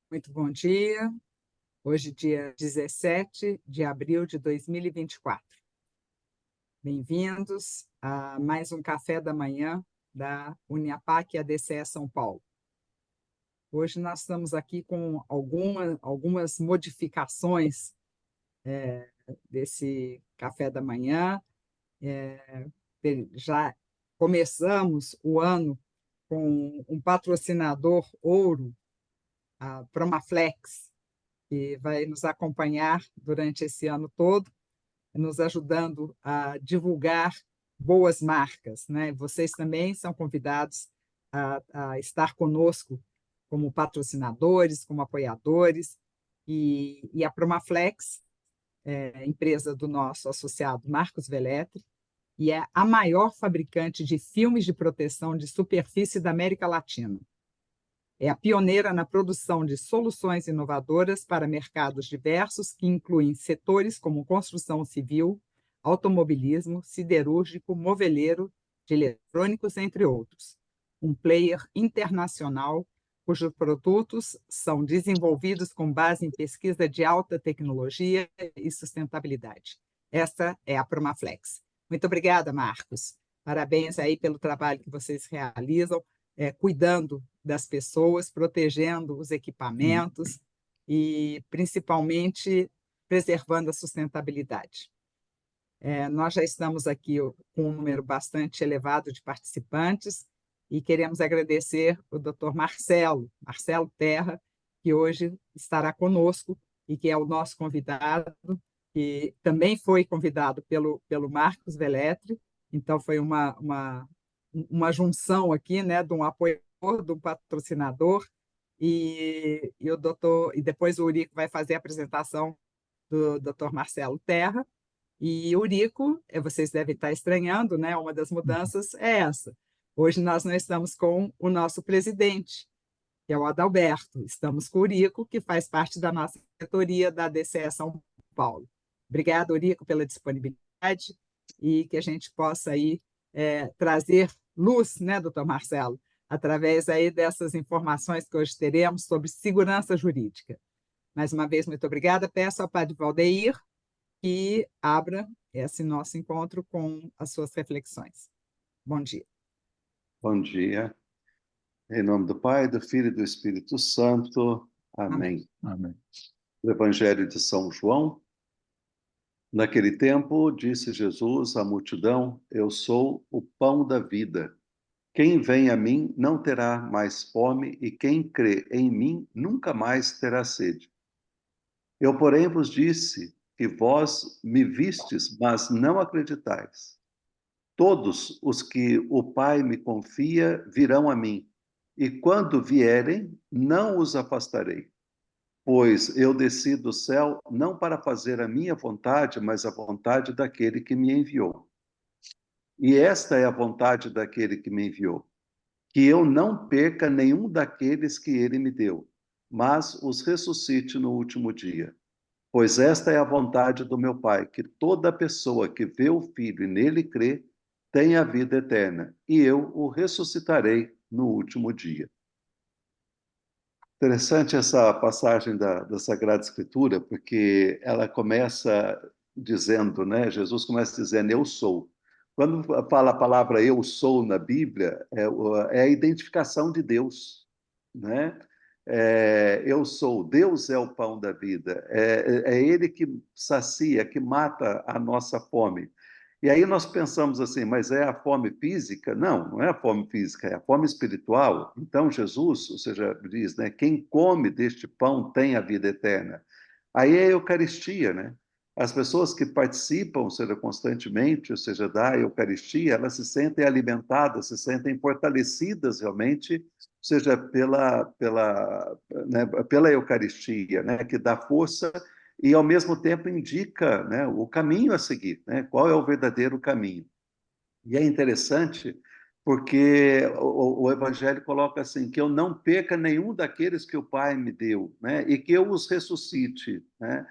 Muito bom dia. Hoje, dia 17 de abril de 2024. Bem-vindos a mais um café da manhã da Uniapac ADCE São Paulo. Hoje nós estamos aqui com algumas modificações desse café da manhã. Já começamos o ano com um patrocinador ouro, a Promaflex, que vai nos acompanhar durante esse ano todo, nos ajudando a divulgar boas marcas, né? Vocês também são convidados a estar conosco como patrocinadores, como apoiadores, e a Promaflex, empresa do nosso associado Marcos Velletri, e é a maior fabricante de filmes de proteção de superfície da América Latina. É a pioneira na produção de soluções inovadoras para mercados diversos, que incluem setores como construção civil, automobilismo, siderúrgico, moveleiro, de eletrônicos, entre outros. Um player internacional cujos produtos são desenvolvidos com base em pesquisa de alta tecnologia e sustentabilidade. Essa é a Promaflex. Muito obrigada, Marcos. Parabéns aí pelo trabalho que vocês realizam, cuidando das pessoas, protegendo os equipamentos e, principalmente, preservando a sustentabilidade. Nós já estamos aqui com um número bastante elevado de participantes e queremos agradecer o Dr. Marcelo Terra, que hoje estará conosco e que é o nosso convidado, que também foi convidado pelo Marcos Velletri. Então, foi uma junção aqui, né, de um apoiador, de um patrocinador, e depois o Eurico vai fazer a apresentação do Dr. Marcelo Terra. E Eurico, vocês devem estar estranhando, né? Uma das mudanças é essa. Hoje nós não estamos com o nosso presidente, que é o Adalberto. Estamos com o Eurico, que faz parte da nossa diretoria da ADCE São Paulo. Obrigada, Eurico, pela disponibilidade e que a gente possa aí trazer luz, né, doutor Marcelo, através aí dessas informações que hoje teremos sobre segurança jurídica. Mais uma vez, muito obrigada. Peço ao padre Valdeir que abra esse nosso encontro com as suas reflexões. Bom dia. Bom dia. Em nome do Pai, do Filho e do Espírito Santo. Amém. Amém. O Evangelho de São João. Naquele tempo, disse Jesus à multidão: Eu sou o pão da vida. Quem vem a mim não terá mais fome, e quem crê em mim nunca mais terá sede. Eu, porém, vos disse que vós me vistes, mas não acreditais. Todos os que o Pai me confia virão a mim, e quando vierem, não os afastarei. Pois eu desci do céu não para fazer a minha vontade, mas a vontade daquele que me enviou. E esta é a vontade daquele que me enviou, que eu não perca nenhum daqueles que ele me deu, mas os ressuscite no último dia. Pois esta é a vontade do meu Pai, que toda pessoa que vê o Filho e nele crê, tenha a vida eterna, e eu o ressuscitarei no último dia. Interessante essa passagem da Sagrada Escritura, porque ela começa dizendo, né? Jesus começa dizendo, eu sou. Quando fala a palavra eu sou na Bíblia, é a identificação de Deus, né? Eu sou, Deus é o pão da vida, é Ele que sacia, que mata a nossa fome. E aí nós pensamos assim, mas é a fome física? Não, não é a fome física, é a fome espiritual. Então Jesus, ou seja, diz, né, quem come deste pão tem a vida eterna. Aí é a Eucaristia, né? As pessoas que participam, ou seja, constantemente, ou seja, da Eucaristia, elas se sentem alimentadas, se sentem fortalecidas realmente, ou seja, pela Eucaristia, né, que dá força e, ao mesmo tempo, indica, né, o caminho a seguir, né, qual é o verdadeiro caminho. E é interessante porque o Evangelho coloca assim, que eu não perca nenhum daqueles que o Pai me deu, né, e que eu os ressuscite, né,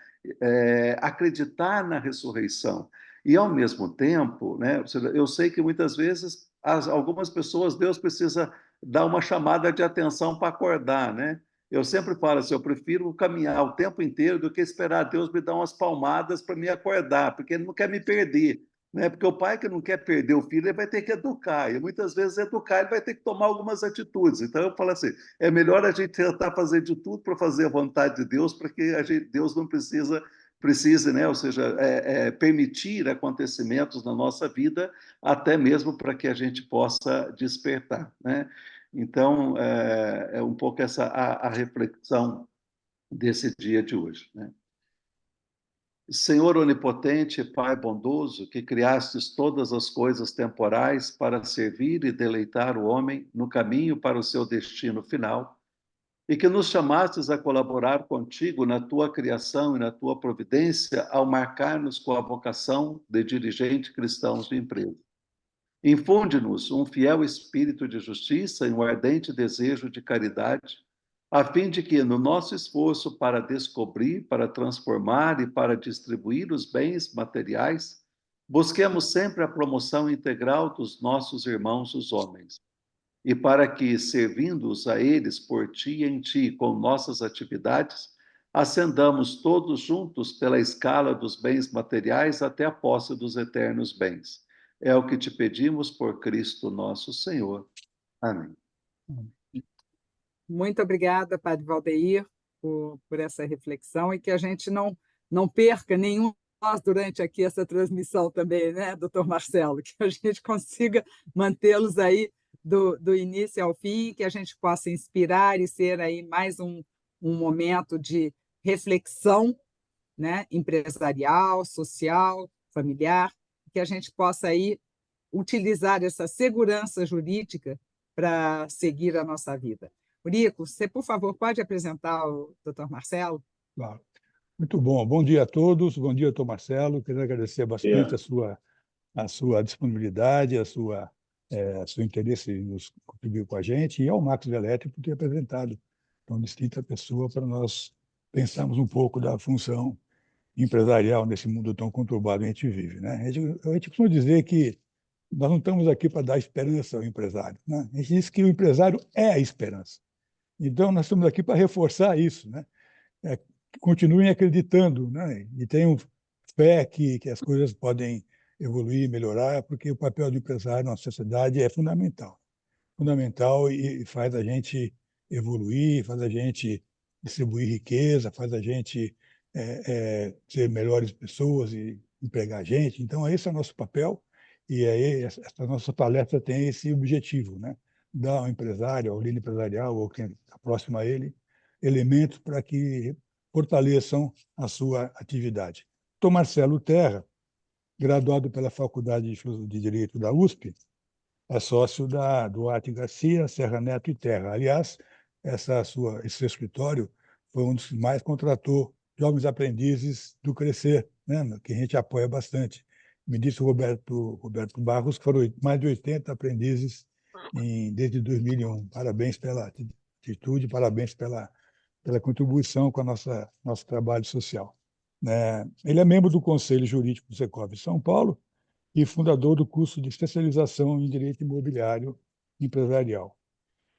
acreditar na ressurreição. E, ao mesmo tempo, né, eu sei que muitas vezes algumas pessoas, Deus precisa dar uma chamada de atenção para acordar, né? Eu sempre falo assim, eu prefiro caminhar o tempo inteiro do que esperar Deus me dar umas palmadas para me acordar, porque Ele não quer me perder, né? Porque o pai que não quer perder o filho, ele vai ter que educar, e muitas vezes educar, ele vai ter que tomar algumas atitudes. Então eu falo assim, é melhor a gente tentar fazer de tudo para fazer a vontade de Deus, porque Deus não precisa, né? Ou seja, permitir acontecimentos na nossa vida, até mesmo para que a gente possa despertar, né? Então, é um pouco essa a reflexão desse dia de hoje, né? Senhor onipotente, Pai bondoso, que criastes todas as coisas temporais para servir e deleitar o homem no caminho para o seu destino final, e que nos chamastes a colaborar contigo na tua criação e na tua providência ao marcar-nos com a vocação de dirigente cristãos de empresa. Infunde-nos um fiel espírito de justiça e um ardente desejo de caridade, a fim de que, no nosso esforço para descobrir, para transformar e para distribuir os bens materiais, busquemos sempre a promoção integral dos nossos irmãos, os homens. E para que, servindo-os a eles por ti e em ti com nossas atividades, ascendamos todos juntos pela escala dos bens materiais até a posse dos eternos bens. É o que te pedimos por Cristo nosso Senhor. Amém. Muito obrigada, Padre Valdeir, por essa reflexão e que a gente não perca nenhum de nós durante aqui essa transmissão também, né, doutor Marcelo? Que a gente consiga mantê-los aí do início ao fim, que a gente possa inspirar e ser aí mais um momento de reflexão, né, empresarial, social, familiar, que a gente possa aí utilizar essa segurança jurídica para seguir a nossa vida. Eurico, você, por favor, pode apresentar o doutor Marcelo? Claro. Muito bom. Bom dia a todos. Bom dia, doutor Marcelo. Quero agradecer bastante a sua disponibilidade, seu interesse em nos contribuir com a gente, e ao Max Velletti por ter apresentado tão distinta pessoa para nós pensarmos um pouco da função empresarial nesse mundo tão conturbado que a gente vive, né? A gente costuma dizer que nós não estamos aqui para dar esperança ao empresário, né? A gente diz que o empresário é a esperança. Então, nós estamos aqui para reforçar isso, né? Continuem acreditando, né? E tenham fé que as coisas podem evoluir, melhorar, porque o papel do empresário na sociedade é fundamental. Fundamental e faz a gente evoluir, faz a gente distribuir riqueza, faz a gente ser melhores pessoas e empregar gente. Então, esse é o nosso papel e aí essa nossa palestra tem esse objetivo, né? Dar ao empresário, ao líder empresarial ou quem está próximo a ele, elementos para que fortaleçam a sua atividade. Dr. Marcelo Terra, graduado pela Faculdade de Direito da USP, é sócio da Duarte Garcia, Serra Neto e Terra. Aliás, esse seu escritório foi um dos que mais contratou jovens aprendizes do Crescer, né, que a gente apoia bastante. Me disse o Roberto Barros que foram mais de 80 aprendizes desde 2001. Parabéns pela atitude, parabéns pela contribuição com a nosso trabalho social. Ele é membro do Conselho Jurídico do Secov São Paulo e fundador do curso de especialização em Direito Imobiliário Empresarial.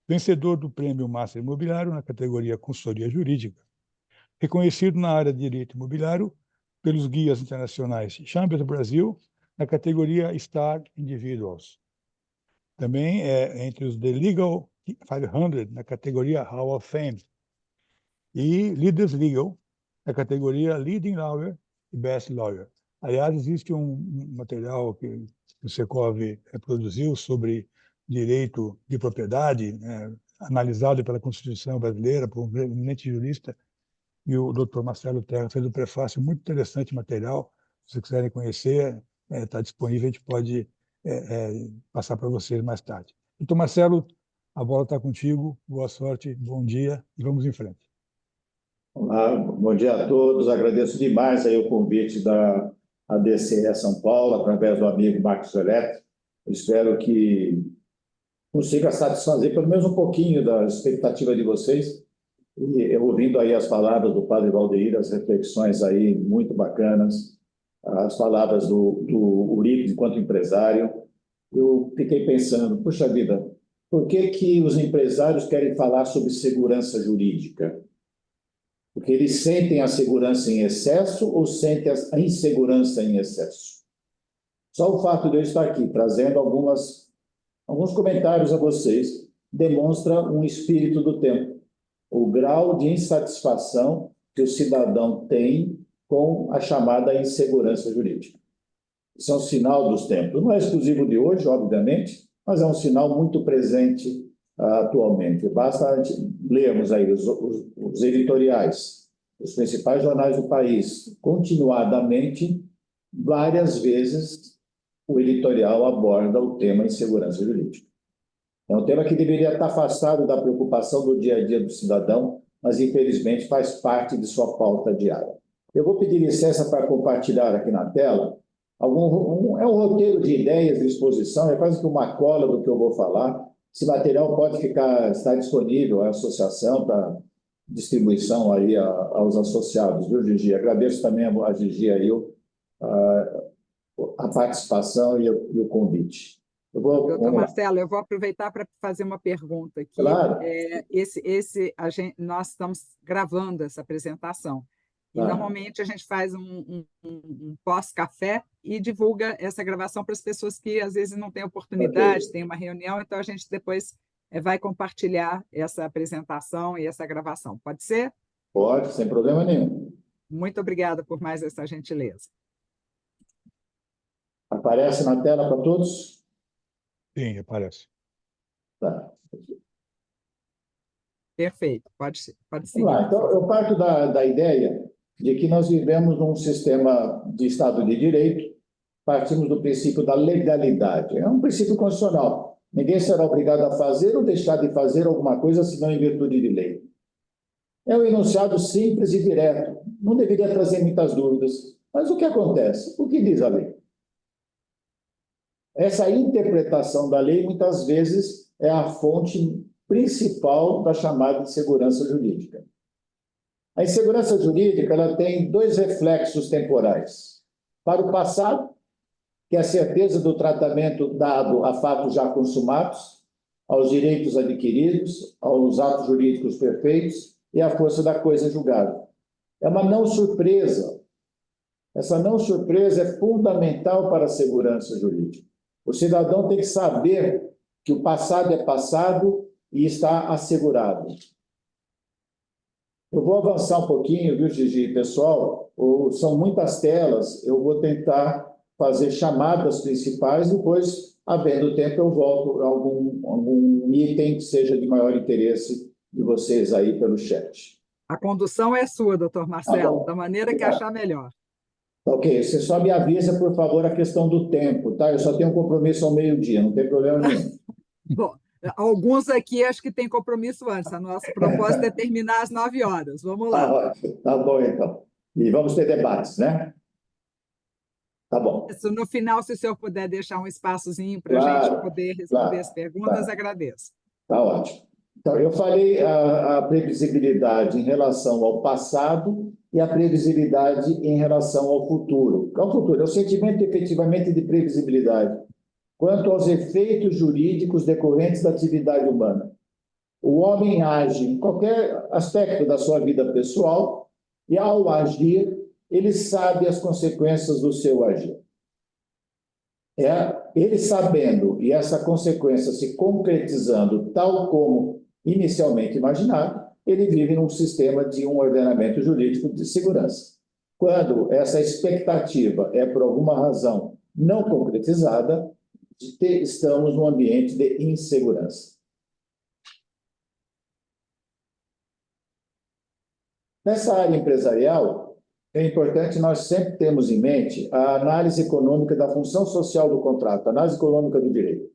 Vencedor do Prêmio Master Imobiliário na categoria Consultoria Jurídica. Reconhecido na área de Direito Imobiliário pelos guias internacionais Chambers Brasil, na categoria Star Individuals. Também é entre os The Legal 500, na categoria Hall of Fame. E Leaders Legal, na categoria Leading Lawyer e Best Lawyer. Aliás, existe um material que o Secov produziu sobre direito de propriedade, né, analisado pela Constituição brasileira por um eminente jurista, e o Dr. Marcelo Terra fez um prefácio muito interessante material. Se vocês quiserem conhecer, está disponível, a gente pode passar para vocês mais tarde. Dr. Marcelo, a bola está contigo, boa sorte, bom dia e vamos em frente. Olá, bom dia a todos. Agradeço demais aí o convite da ADCE São Paulo, através do amigo Marcos Velletti. Espero que consiga satisfazer pelo menos um pouquinho da expectativa de vocês. E eu ouvindo aí as palavras do Padre Valdeir, as reflexões aí muito bacanas, as palavras do Eurico enquanto empresário, eu fiquei pensando, puxa vida, Por que que os empresários querem falar sobre segurança jurídica? Porque eles sentem a segurança em excesso ou sentem a insegurança em excesso? Só o fato de eu estar aqui trazendo alguns comentários a vocês demonstra um espírito do tempo, o grau de insatisfação que o cidadão tem com a chamada insegurança jurídica. Isso é um sinal dos tempos. Não é exclusivo de hoje, obviamente, mas é um sinal muito presente atualmente. Basta lermos aí os editoriais, os principais jornais do país, continuadamente, várias vezes, o editorial aborda o tema insegurança jurídica. É um tema que deveria estar afastado da preocupação do dia a dia do cidadão, mas, infelizmente, faz parte de sua pauta diária. Eu vou pedir licença para compartilhar aqui na tela. É um roteiro de ideias, de exposição, é quase que uma cola do que eu vou falar. Esse material pode estar disponível à associação para distribuição aí aos associados, viu, Gigi? Agradeço também a Gigi aí a participação e o convite. Doutor Marcelo, eu vou aproveitar para fazer uma pergunta aqui. Claro. Nós estamos gravando essa apresentação. E, normalmente, a gente faz um pós-café e divulga essa gravação para as pessoas que, às vezes, não têm oportunidade, tem uma reunião, então a gente depois vai compartilhar essa apresentação e essa gravação. Pode ser? Pode, sem problema nenhum. Muito obrigada por mais essa gentileza. Aparece na tela para todos? Sim, aparece. Tá. Perfeito, pode seguir. Vamos lá. Então, eu parto da ideia de que nós vivemos num sistema de Estado de Direito, partimos do princípio da legalidade. É um princípio constitucional. Ninguém será obrigado a fazer ou deixar de fazer alguma coisa senão em virtude de lei. É um enunciado simples e direto. Não deveria trazer muitas dúvidas. Mas o que acontece? O que diz a lei? Essa interpretação da lei, muitas vezes, é a fonte principal da chamada insegurança jurídica. A insegurança jurídica ela tem dois reflexos temporais. Para o passado, que é a certeza do tratamento dado a fatos já consumados, aos direitos adquiridos, aos atos jurídicos perfeitos e à força da coisa julgada. É uma não surpresa. Essa não surpresa é fundamental para a segurança jurídica. O cidadão tem que saber que o passado é passado e está assegurado. Eu vou avançar um pouquinho, viu, Gigi, pessoal? São muitas telas, eu vou tentar fazer chamadas principais, depois, havendo tempo, eu volto a algum item que seja de maior interesse de vocês aí pelo chat. A condução é sua, doutor Marcelo, da maneira que achar melhor. Ok, você só me avisa, por favor, a questão do tempo, tá? Eu só tenho um compromisso ao meio-dia, não tem problema nenhum. Bom, alguns aqui acho que têm compromisso antes. A nossa proposta é terminar às 9 horas. Vamos lá. Tá bom, então. E vamos ter debates, né? Tá bom. No final, se o senhor puder deixar um espaçozinho para a gente poder responder as perguntas, agradeço. Tá ótimo. Então, eu falei a previsibilidade em relação ao passado e a previsibilidade em relação ao futuro. O futuro é o sentimento, efetivamente, de previsibilidade quanto aos efeitos jurídicos decorrentes da atividade humana. O homem age em qualquer aspecto da sua vida pessoal e, ao agir, ele sabe as consequências do seu agir. Ele sabendo e essa consequência se concretizando tal como inicialmente imaginado, ele vive num sistema de um ordenamento jurídico de segurança. Quando essa expectativa é, por alguma razão, não concretizada, estamos num ambiente de insegurança. Nessa área empresarial, é importante nós sempre termos em mente a análise econômica da função social do contrato, a análise econômica do direito.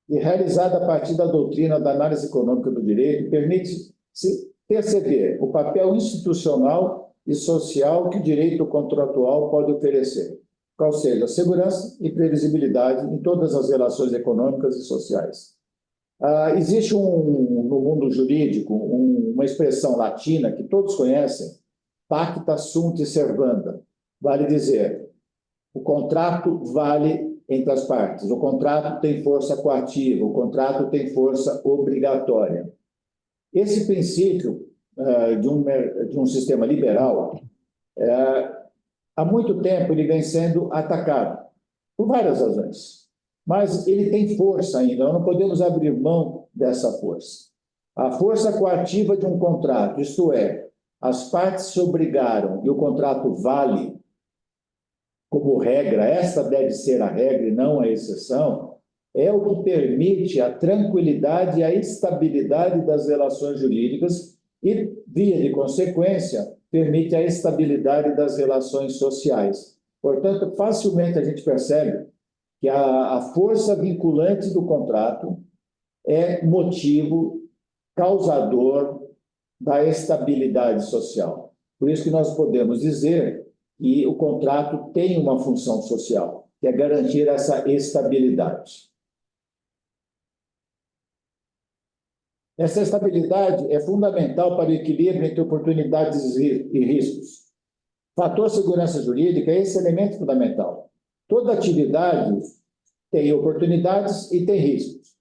E realizada a partir da doutrina da análise econômica do direito, permite-se perceber o papel institucional e social que o direito contratual pode oferecer, qual seja a segurança e previsibilidade em todas as relações econômicas e sociais. Existe no mundo jurídico uma expressão latina que todos conhecem, pacta sunt servanda, vale dizer, o contrato vale entre as partes. O contrato tem força coativa, o contrato tem força obrigatória. Esse princípio de um sistema liberal, há muito tempo ele vem sendo atacado, por várias razões. Mas ele tem força ainda, nós não podemos abrir mão dessa força. A força coativa de um contrato, isto é, as partes se obrigaram e o contrato vale como regra, esta deve ser a regra e não a exceção, é o que permite a tranquilidade e a estabilidade das relações jurídicas e, via de consequência, permite a estabilidade das relações sociais. Portanto, facilmente a gente percebe que a força vinculante do contrato é motivo causador da estabilidade social. Por isso que nós podemos dizer que o contrato tem uma função social, que é garantir essa estabilidade. Essa estabilidade é fundamental para o equilíbrio entre oportunidades e riscos. Fator segurança jurídica é esse elemento fundamental. Toda atividade tem oportunidades e tem riscos.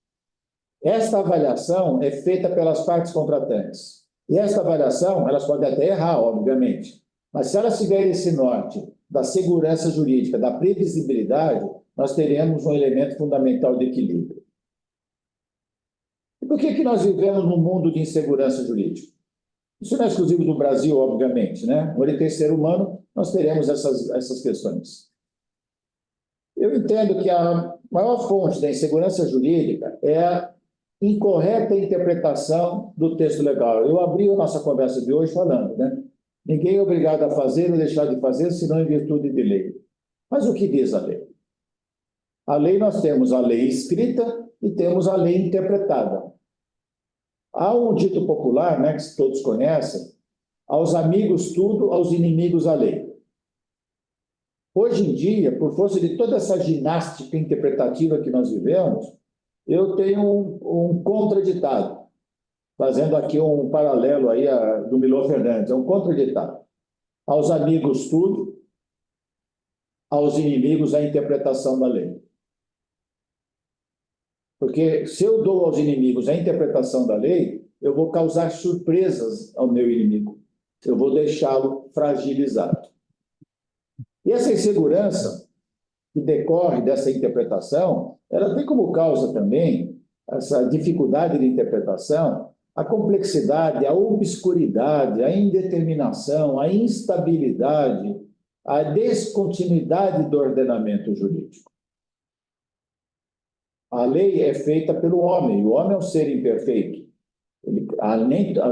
Esta avaliação é feita pelas partes contratantes. E esta avaliação, elas podem até errar, obviamente, mas se elas tiverem esse norte da segurança jurídica, da previsibilidade, nós teremos um elemento fundamental de equilíbrio. E por que nós vivemos num mundo de insegurança jurídica? Isso não é exclusivo do Brasil, obviamente, né? Onde tem ser humano, nós teremos essas questões. Eu entendo que a maior fonte da insegurança jurídica é a incorreta interpretação do texto legal. Eu abri a nossa conversa de hoje falando, né? Ninguém é obrigado a fazer ou deixar de fazer, senão em virtude de lei. Mas o que diz a lei? A lei, nós temos a lei escrita e temos a lei interpretada. Há um dito popular, né, que todos conhecem, aos amigos tudo, aos inimigos a lei. Hoje em dia, por força de toda essa ginástica interpretativa que nós vivemos, eu tenho um contraditado, fazendo aqui um paralelo aí do Milor Fernandes, é um contraditado. Aos amigos tudo, aos inimigos a interpretação da lei. Porque se eu dou aos inimigos a interpretação da lei, eu vou causar surpresas ao meu inimigo. Eu vou deixá-lo fragilizado. E essa insegurança que decorre dessa interpretação, ela tem como causa também essa dificuldade de interpretação, a complexidade, a obscuridade, a indeterminação, a instabilidade, a descontinuidade do ordenamento jurídico. A lei é feita pelo homem, o homem é um ser imperfeito.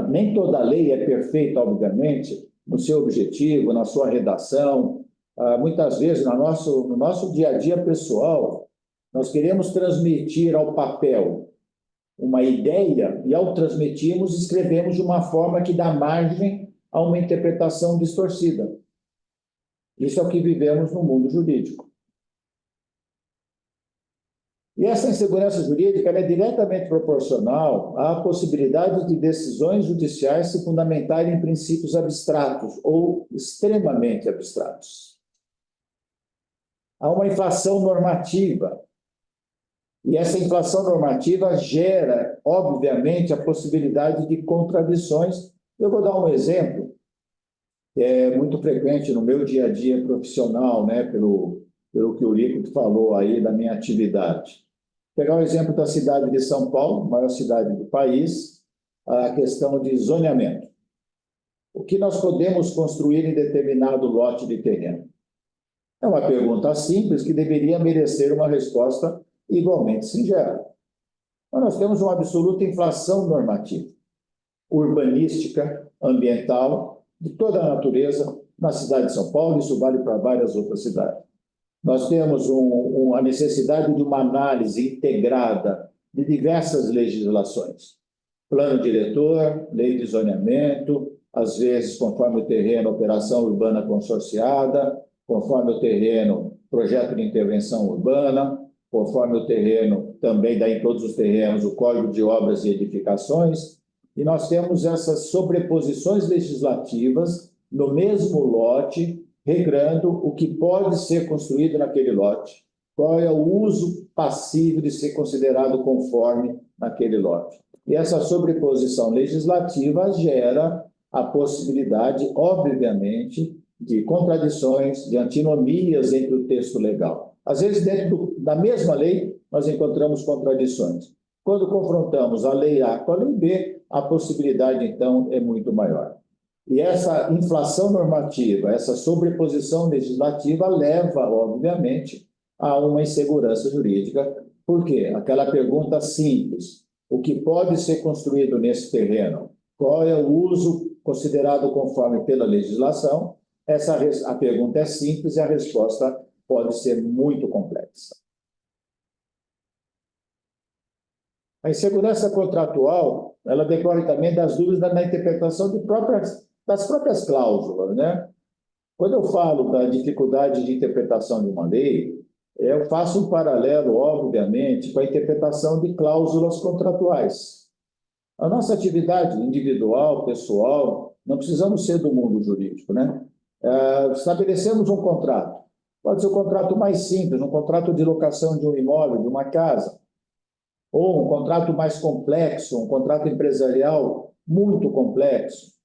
Nem toda lei é perfeita, obviamente, no seu objetivo, na sua redação. Muitas vezes, no nosso dia a dia pessoal, nós queremos transmitir ao papel uma ideia e, ao transmitirmos, escrevemos de uma forma que dá margem a uma interpretação distorcida. Isso é o que vivemos no mundo jurídico. E essa insegurança jurídica é diretamente proporcional à possibilidade de decisões judiciais se fundamentarem em princípios abstratos ou extremamente abstratos. Há uma inflação normativa, e essa inflação normativa gera, obviamente, a possibilidade de contradições. Eu vou dar um exemplo, que é muito frequente no meu dia a dia profissional, né, pelo que o Rico falou aí da minha atividade. Vou pegar o exemplo da cidade de São Paulo, maior cidade do país, a questão de zoneamento. O que nós podemos construir em determinado lote de terreno? É uma pergunta simples que deveria merecer uma resposta igualmente singela. Mas nós temos uma absoluta inflação normativa, urbanística, ambiental, de toda a natureza na cidade de São Paulo, isso vale para várias outras cidades. Nós temos a necessidade de uma análise integrada de diversas legislações. Plano diretor, lei de zoneamento, às vezes, conforme o terreno, operação urbana consorciada, conforme o terreno, projeto de intervenção urbana, conforme o terreno, também dá em todos os terrenos o Código de Obras e Edificações, e nós temos essas sobreposições legislativas no mesmo lote, regrando o que pode ser construído naquele lote, qual é o uso passível de ser considerado conforme naquele lote. E essa sobreposição legislativa gera a possibilidade, obviamente, de contradições, de antinomias entre o texto legal. Às vezes, dentro da mesma lei, nós encontramos contradições. Quando confrontamos a lei A com a lei B, a possibilidade, então, é muito maior. E essa inflação normativa, essa sobreposição legislativa leva, obviamente, a uma insegurança jurídica. Por quê? Aquela pergunta simples: o que pode ser construído nesse terreno? Qual é o uso considerado conforme pela legislação? A pergunta é simples e a resposta pode ser muito complexa. A insegurança contratual, ela decorre também das dúvidas na interpretação das próprias cláusulas, né? Quando eu falo da dificuldade de interpretação de uma lei, eu faço um paralelo, obviamente, com a interpretação de cláusulas contratuais. A nossa atividade individual, pessoal, não precisamos ser do mundo jurídico, né? Estabelecemos um contrato. Pode ser um contrato mais simples, um contrato de locação de um imóvel, de uma casa, ou um contrato mais complexo, um contrato empresarial muito complexo.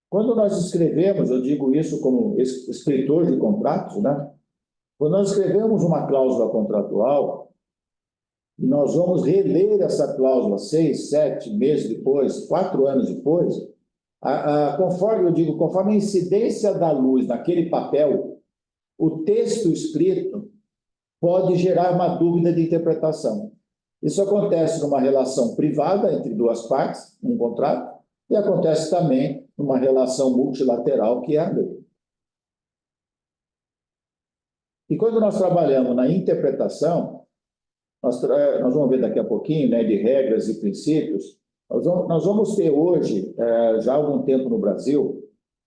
Quando nós escrevemos, eu digo isso como escritor de contratos, né? Quando nós escrevemos uma cláusula contratual, e nós vamos reler essa cláusula 6, 7 meses depois, 4 anos depois, conforme a incidência da luz naquele papel, o texto escrito pode gerar uma dúvida de interpretação. Isso acontece numa relação privada entre duas partes, um contrato, e acontece também numa relação multilateral, que é a lei. E quando nós trabalhamos na interpretação, nós vamos ver daqui a pouquinho, né, de regras e princípios, nós vamos ter hoje, já há algum tempo no Brasil,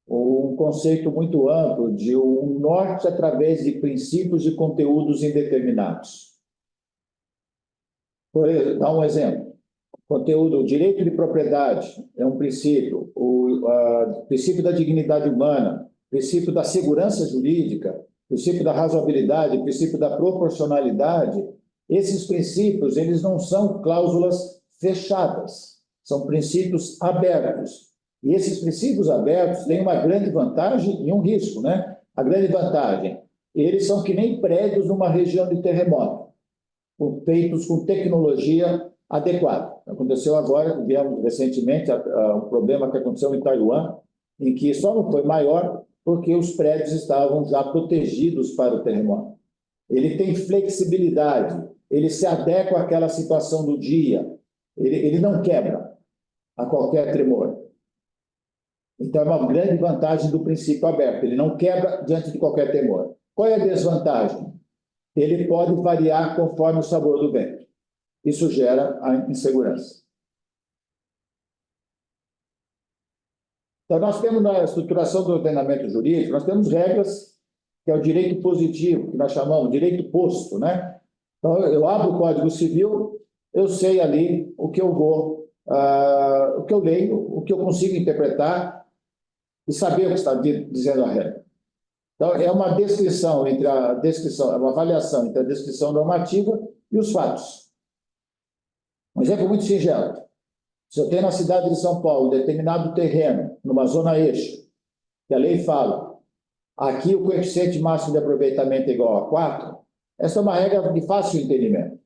um conceito muito amplo de um norte através de princípios e conteúdos indeterminados. Por exemplo, dá um exemplo. Conteúdo, direito de propriedade é um princípio, o princípio da dignidade humana, princípio da segurança jurídica, princípio da razoabilidade, princípio da proporcionalidade. Esses princípios, eles não são cláusulas fechadas, são princípios abertos. E esses princípios abertos têm uma grande vantagem e um risco, né? A grande vantagem, eles são que nem prédios numa região de terremoto, feitos com tecnologia adequada. Aconteceu agora, tivemos recentemente um problema que aconteceu em Taiwan, em que só não foi maior porque os prédios estavam já protegidos para o terremoto. Ele tem flexibilidade, ele se adequa àquela situação do dia, ele não quebra a qualquer tremor. Então, é uma grande vantagem do princípio aberto, ele não quebra diante de qualquer temor. Qual é a desvantagem? Ele pode variar conforme o sabor do vento. Isso gera a insegurança. Então, nós temos na estruturação do ordenamento jurídico, nós temos regras, que é o direito positivo, que nós chamamos de direito posto, né? Então, eu abro o Código Civil, eu sei ali o que eu vou, o que eu leio, o que eu consigo interpretar e saber o que está dizendo a regra. Então, é uma descrição entre é uma avaliação entre a descrição normativa e os fatos. Um exemplo muito singelo. Se eu tenho na cidade de São Paulo determinado terreno, numa zona eixo, que a lei fala, aqui o coeficiente máximo de aproveitamento é igual a 4, essa é uma regra de fácil entendimento.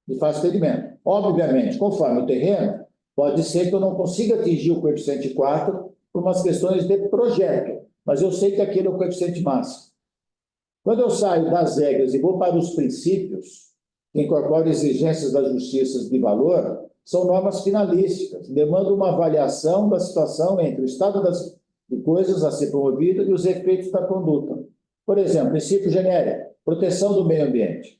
De fácil entendimento. Obviamente, conforme o terreno, pode ser que eu não consiga atingir o coeficiente 4 por umas questões de projeto, mas eu sei que aquele é o coeficiente máximo. Quando eu saio das regras e vou para os princípios, que incorporam exigências das justiças de valor, são normas finalísticas, demandam uma avaliação da situação entre o estado de coisas a ser promovido e os efeitos da conduta. Por exemplo, princípio genérico, proteção do meio ambiente.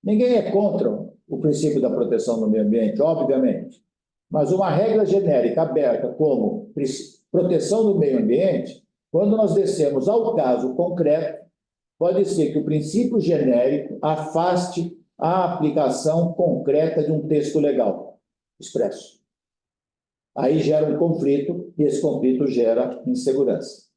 Ninguém é contra o princípio da proteção do meio ambiente, obviamente, mas uma regra genérica aberta como proteção do meio ambiente, quando nós descemos ao caso concreto, pode ser que o princípio genérico afaste a aplicação concreta de um texto legal expresso. Aí gera um conflito e esse conflito gera insegurança.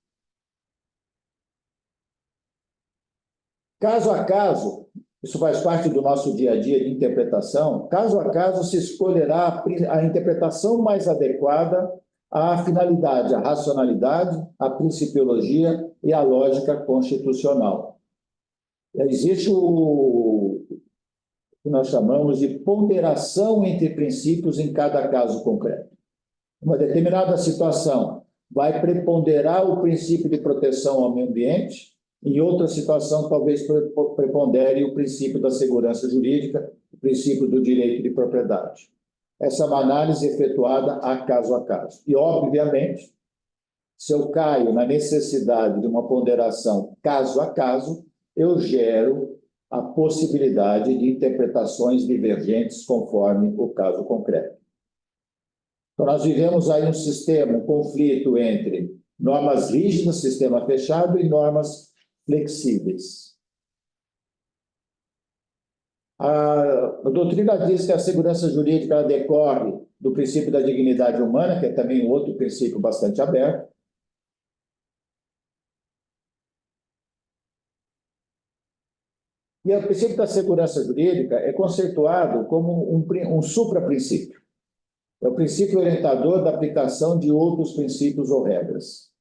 Caso a caso, isso faz parte do nosso dia a dia de interpretação. Caso a caso, se escolherá a interpretação mais adequada à finalidade, à racionalidade, à principiologia e à lógica constitucional. Existe o que nós chamamos de ponderação entre princípios em cada caso concreto. Uma determinada situação vai preponderar o princípio de proteção ao meio ambiente, em outra situação talvez prepondere o princípio da segurança jurídica, o princípio do direito de propriedade. Essa é uma análise efetuada a caso. E, obviamente, se eu caio na necessidade de uma ponderação caso a caso, eu gero a possibilidade de interpretações divergentes conforme o caso concreto. Então, nós vivemos aí um sistema, um conflito entre normas rígidas, sistema fechado, e normas flexíveis. A doutrina diz que a segurança jurídica decorre do princípio da dignidade humana, que é também outro princípio bastante aberto. E o princípio da segurança jurídica é conceituado como um supraprincípio. É o princípio orientador da aplicação de outros princípios ou regras.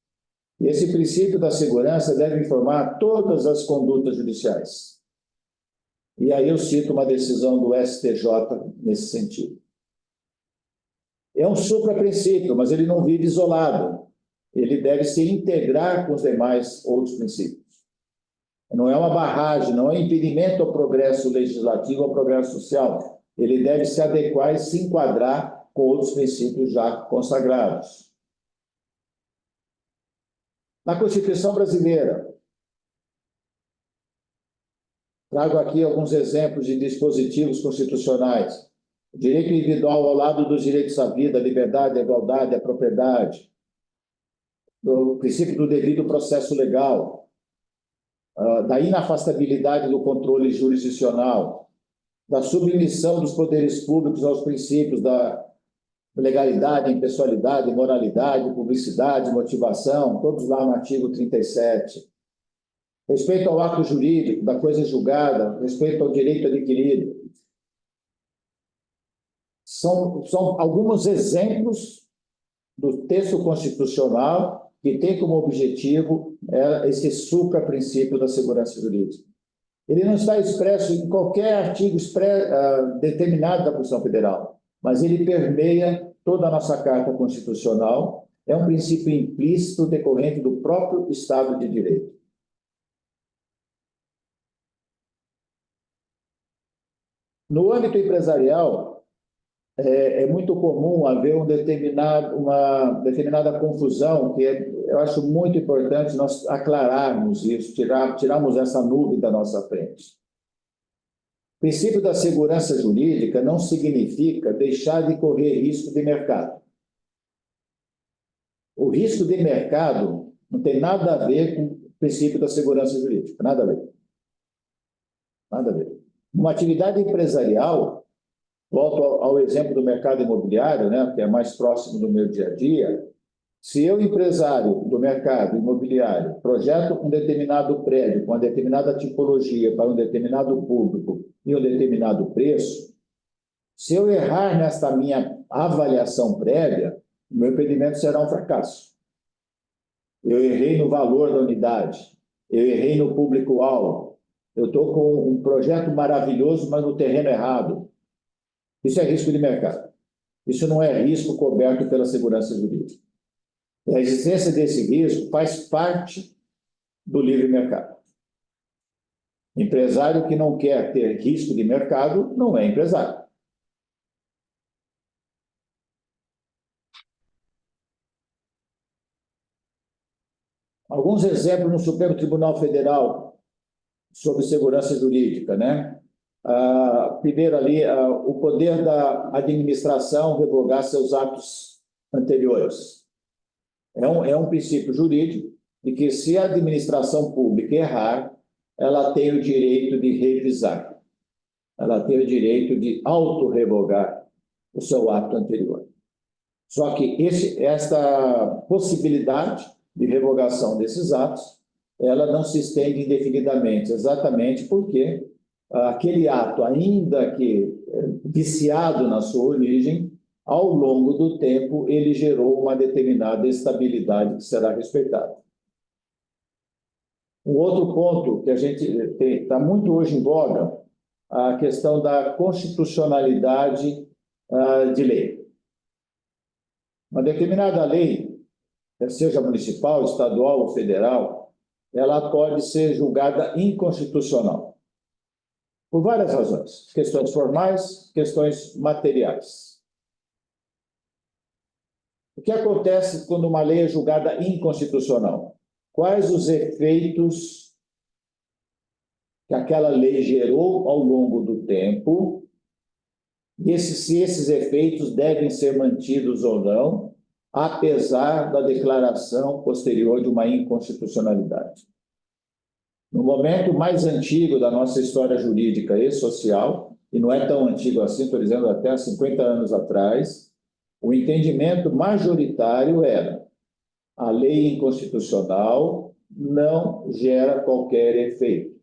E esse princípio da segurança deve informar todas as condutas judiciais. E aí eu cito uma decisão do STJ nesse sentido. É um supraprincípio, mas ele não vive isolado. Ele deve se integrar com os demais outros princípios. Não é uma barragem, não é impedimento ao progresso legislativo, ao progresso social. Ele deve se adequar e se enquadrar com outros princípios já consagrados. Na Constituição brasileira, trago aqui alguns exemplos de dispositivos constitucionais. O direito individual ao lado dos direitos à vida, à liberdade, à igualdade, à propriedade. O princípio do devido processo legal. Da inafastabilidade do controle jurisdicional. Da submissão dos poderes públicos aos princípios da legalidade, impessoalidade, moralidade, publicidade, motivação, todos lá no artigo 37. Respeito ao ato jurídico, da coisa julgada, respeito ao direito adquirido. São alguns exemplos do texto constitucional que tem como objetivo esse supraprincípio da segurança jurídica. Ele não está expresso em qualquer artigo determinado da Constituição Federal, mas ele permeia toda a nossa Carta Constitucional, é um princípio implícito decorrente do próprio Estado de Direito. No âmbito empresarial, é muito comum haver uma determinada confusão, que eu acho muito importante nós aclararmos isso, tirarmos essa nuvem da nossa frente. O princípio da segurança jurídica não significa deixar de correr risco de mercado. O risco de mercado não tem nada a ver com o princípio da segurança jurídica, nada a ver. Nada a ver. Uma atividade empresarial, volto ao exemplo do mercado imobiliário, né, que é mais próximo do meu dia a dia. Se eu, empresário do mercado imobiliário, projeto um determinado prédio com uma determinada tipologia para um determinado público e um determinado preço, se eu errar nesta minha avaliação prévia, o meu empreendimento será um fracasso. Eu errei no valor da unidade, eu errei no público-alvo, eu estou com um projeto maravilhoso, mas no terreno errado. Isso é risco de mercado. Isso não é risco coberto pela segurança jurídica. E a existência desse risco faz parte do livre mercado. Empresário que não quer ter risco de mercado não é empresário. Alguns exemplos no Supremo Tribunal Federal sobre segurança jurídica, né? Primeiro ali, o poder da administração revogar seus atos anteriores. É um princípio jurídico de que, se a administração pública errar, ela tem o direito de revisar. Ela tem o direito de autorrevogar o seu ato anterior. Só que esta possibilidade de revogação desses atos, ela não se estende indefinidamente, exatamente porque aquele ato, ainda que viciado na sua origem, ao longo do tempo, ele gerou uma determinada estabilidade que será respeitada. Um outro ponto que a gente está muito hoje em voga, a questão da constitucionalidade de lei. Uma determinada lei, seja municipal, estadual ou federal, ela pode ser julgada inconstitucional, por várias razões, questões formais, questões materiais. O que acontece quando uma lei é julgada inconstitucional? Quais os efeitos que aquela lei gerou ao longo do tempo, e se esses efeitos devem ser mantidos ou não, apesar da declaração posterior de uma inconstitucionalidade. No momento mais antigo da nossa história jurídica e social, e não é tão antigo assim, estou dizendo até há 50 anos atrás, o entendimento majoritário era: a lei inconstitucional não gera qualquer efeito.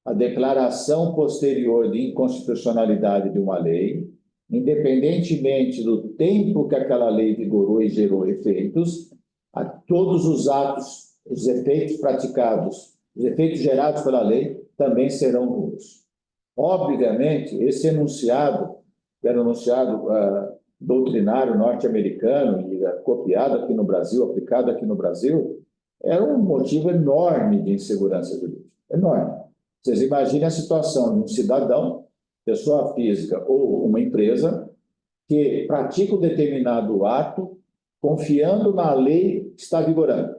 A declaração posterior de inconstitucionalidade de uma lei, independentemente do tempo que aquela lei vigorou e gerou efeitos, todos os atos, os efeitos praticados, os efeitos gerados pela lei também serão nulos. Obviamente, esse enunciado, que era um enunciado doutrinário norte-americano e copiado aqui no Brasil, aplicado aqui no Brasil, era um motivo enorme de insegurança jurídica, enorme. Vocês imaginem a situação de um cidadão, pessoa física ou uma empresa, que pratica um determinado ato confiando na lei que está vigorando.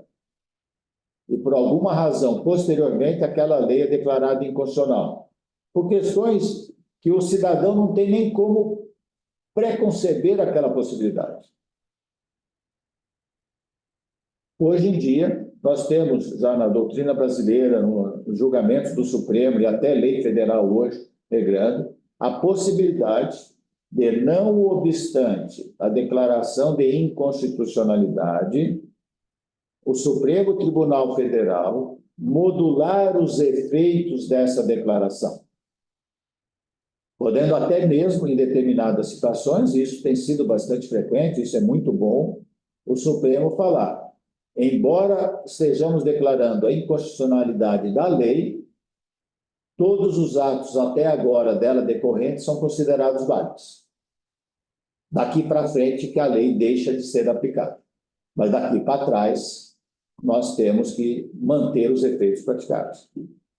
E, por alguma razão, posteriormente, aquela lei é declarada inconstitucional. Por questões que o cidadão não tem nem como preconceber aquela possibilidade. Hoje em dia, nós temos já na doutrina brasileira, nos julgamentos do Supremo e até lei federal hoje, regrando, a possibilidade de, não obstante a declaração de inconstitucionalidade, o Supremo Tribunal Federal modular os efeitos dessa declaração, podendo até mesmo, em determinadas situações, isso tem sido bastante frequente, isso é muito bom, o Supremo falar: embora estejamos declarando a inconstitucionalidade da lei, todos os atos até agora dela decorrentes são considerados válidos. Daqui para frente que a lei deixa de ser aplicada. Mas daqui para trás, nós temos que manter os efeitos praticados.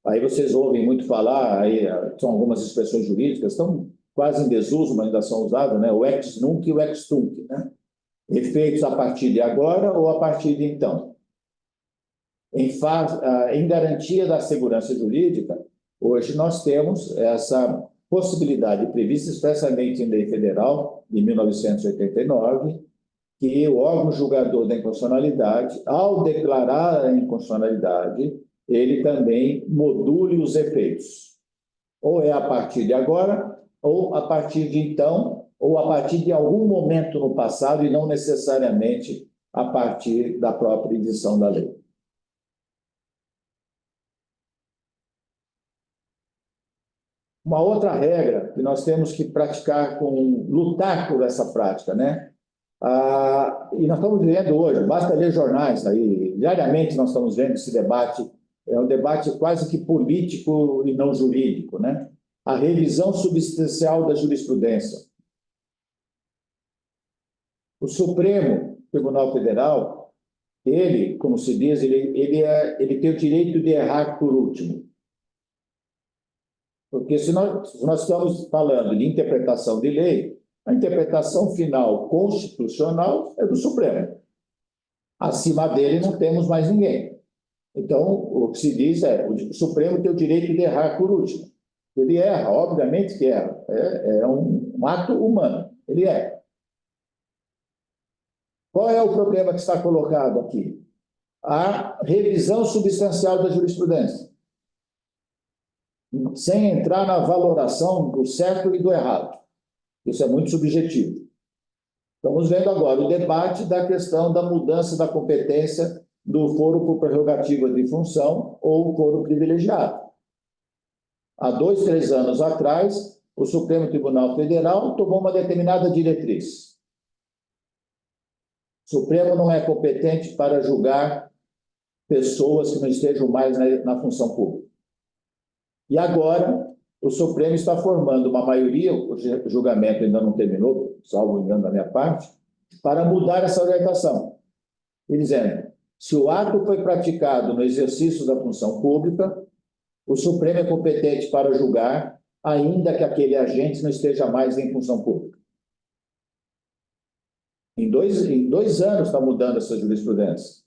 Aí vocês ouvem muito falar, aí são algumas expressões jurídicas, estão quase em desuso, mas ainda são usadas, né? O ex nunc e o ex tunc, né? Efeitos a partir de agora ou a partir de então. Em garantia da segurança jurídica, hoje nós temos essa possibilidade prevista expressamente em lei federal de 1989, que o órgão julgador da inconstitucionalidade, ao declarar a inconstitucionalidade, ele também module os efeitos. Ou é a partir de agora, ou a partir de então, ou a partir de algum momento no passado, e não necessariamente a partir da própria edição da lei. Uma outra regra que nós temos que praticar, lutar por essa prática, né? E nós estamos vendo hoje, basta ler jornais aí, diariamente nós estamos vendo esse debate, é um debate quase que político e não jurídico, né? A revisão substancial da jurisprudência. O Supremo Tribunal Federal, ele, como se diz, ele tem o direito de errar por último. Porque se nós estamos falando de interpretação de lei, a interpretação final constitucional é do Supremo. Acima dele não temos mais ninguém. Então, o que se diz é o Supremo tem o direito de errar por último. Ele erra, obviamente que erra. É um ato humano. Ele erra. Qual é o problema que está colocado aqui? A revisão substancial da jurisprudência, sem entrar na valoração do certo e do errado. Isso é muito subjetivo. Estamos vendo agora o debate da questão da mudança da competência do foro por prerrogativa de função ou foro privilegiado. há 2, 3 anos atrás, o Supremo Tribunal Federal tomou uma determinada diretriz. O Supremo não é competente para julgar pessoas que não estejam mais na função pública. E agora, o Supremo está formando uma maioria, o julgamento ainda não terminou, salvo engano da minha parte, para mudar essa orientação. E dizendo, se o ato foi praticado no exercício da função pública, o Supremo é competente para julgar, ainda que aquele agente não esteja mais em função pública. Em dois anos está mudando essa jurisprudência.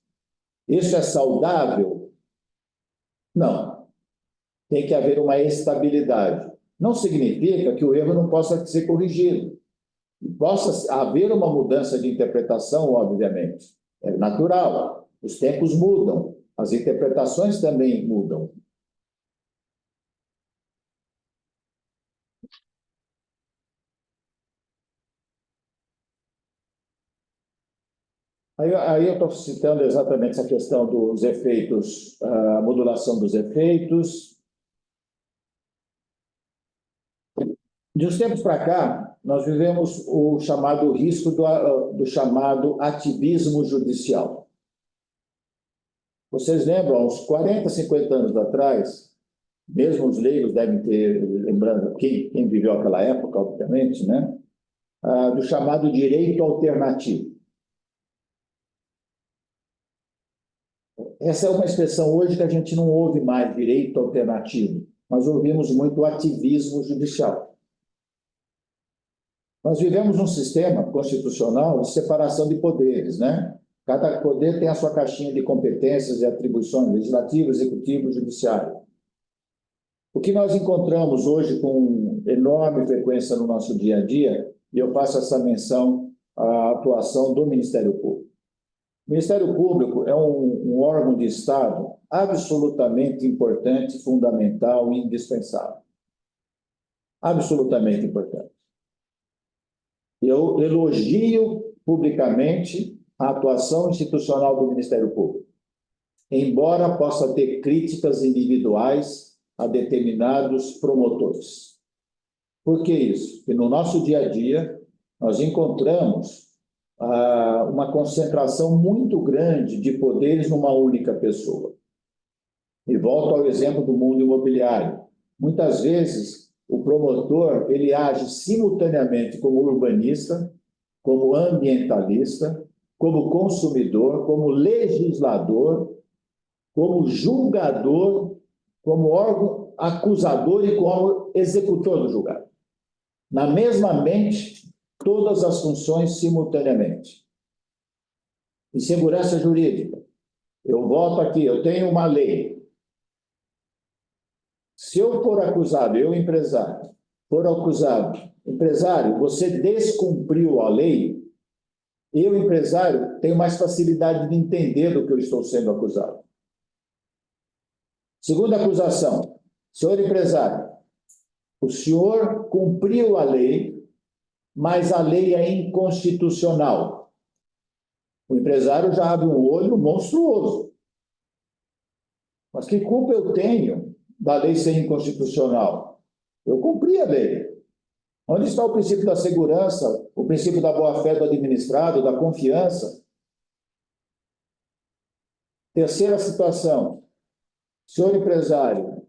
Isso é saudável? Não. Tem que haver uma estabilidade. Não significa que o erro não possa ser corrigido. Possa haver uma mudança de interpretação, obviamente. É natural. Os tempos mudam. As interpretações também mudam. Aí eu estou citando exatamente essa questão dos efeitos, a modulação dos efeitos. De uns tempos para cá, nós vivemos o chamado risco do chamado ativismo judicial. Vocês lembram, há uns 40, 50 anos atrás, mesmo os leigos devem ter, lembrando, quem viveu aquela época, obviamente, né? Do chamado direito alternativo. Essa é uma expressão hoje que a gente não ouve mais, direito alternativo, mas ouvimos muito ativismo judicial. Nós vivemos um sistema constitucional de separação de poderes, né? Cada poder tem a sua caixinha de competências e atribuições, legislativo, executivo, judiciário. O que nós encontramos hoje com enorme frequência no nosso dia a dia, e eu faço essa menção à atuação do Ministério Público. O Ministério Público é um órgão de Estado absolutamente importante, fundamental e indispensável. Absolutamente importante. Eu elogio publicamente a atuação institucional do Ministério Público, embora possa ter críticas individuais a determinados promotores. Por que isso? Porque no nosso dia a dia nós encontramos uma concentração muito grande de poderes numa única pessoa. E volto ao exemplo do mundo imobiliário. Muitas vezes, o promotor ele age simultaneamente como urbanista, como ambientalista, como consumidor, como legislador, como julgador, como órgão acusador e como executor do julgado. Na mesma mente, todas as funções simultaneamente. Em segurança jurídica, eu volto aqui, eu tenho uma lei. Se eu for acusado, eu empresário, for acusado, empresário, você descumpriu a lei, eu, empresário, tenho mais facilidade de entender do que eu estou sendo acusado. Segunda acusação, senhor empresário, o senhor cumpriu a lei, mas a lei é inconstitucional. O empresário já abre um olho monstruoso. Mas que culpa eu tenho da lei ser inconstitucional? Eu cumpri a lei. Onde está o princípio da segurança, o princípio da boa-fé do administrado, da confiança? Terceira situação. Senhor empresário,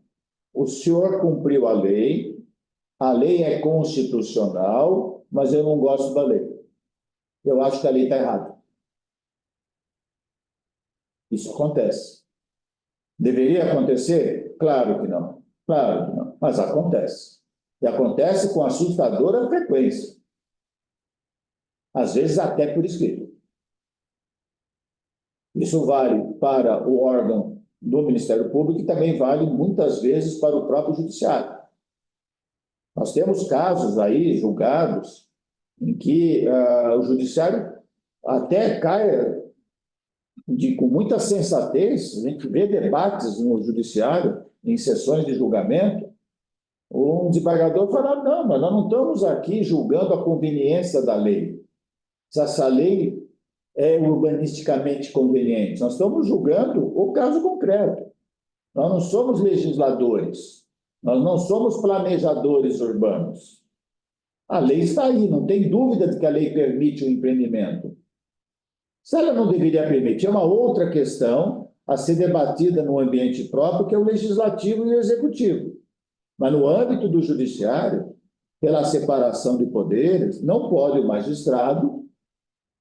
o senhor cumpriu a lei é constitucional, mas eu não gosto da lei. Eu acho que a lei está errada. Isso acontece. Deveria acontecer? Claro que não. Claro que não. Mas acontece. E acontece com assustadora frequência. Às vezes até por escrito. Isso vale para o órgão do Ministério Público e também vale muitas vezes para o próprio Judiciário. Nós temos casos aí julgados em que o Judiciário até cai com muita sensatez. A gente vê debates no Judiciário, em sessões de julgamento, um desembargador fala, não, mas nós não estamos aqui julgando a conveniência da lei. Se essa lei é urbanisticamente conveniente, nós estamos julgando o caso concreto. Nós não somos legisladores. Nós não somos planejadores urbanos. A lei está aí, não tem dúvida de que a lei permite o empreendimento. Se ela não deveria permitir, é uma outra questão a ser debatida no ambiente próprio, que é o legislativo e o executivo. Mas no âmbito do judiciário, pela separação de poderes, não pode o magistrado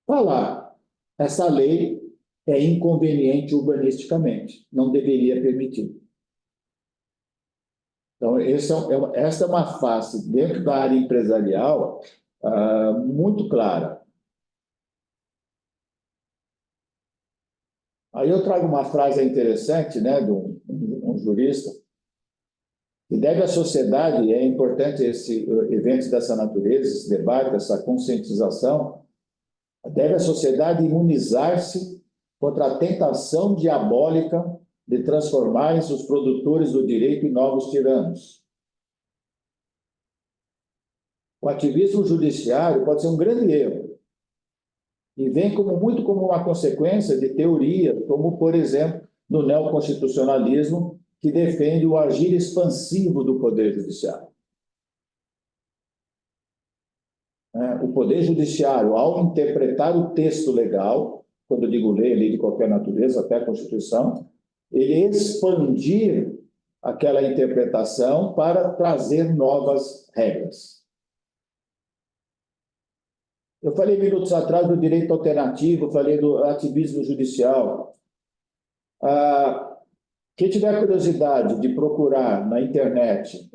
falar: essa lei é inconveniente urbanisticamente, não deveria permitir. Então, essa é uma face dentro da área empresarial muito clara. Aí eu trago uma frase interessante, né, de um jurista, que deve à sociedade, é importante esse evento dessa natureza, esse debate, essa conscientização, deve a sociedade imunizar-se contra a tentação diabólica de transformarem-se os produtores do direito em novos tiranos. O ativismo judiciário pode ser um grande erro e vem muito como uma consequência de teorias, como, por exemplo, do neoconstitucionalismo, que defende o agir expansivo do Poder Judiciário. O Poder Judiciário, ao interpretar o texto legal, quando eu digo lei de qualquer natureza, até a Constituição, ele expandir aquela interpretação para trazer novas regras. Eu falei minutos atrás do direito alternativo, falei do ativismo judicial. Quem tiver curiosidade de procurar na internet,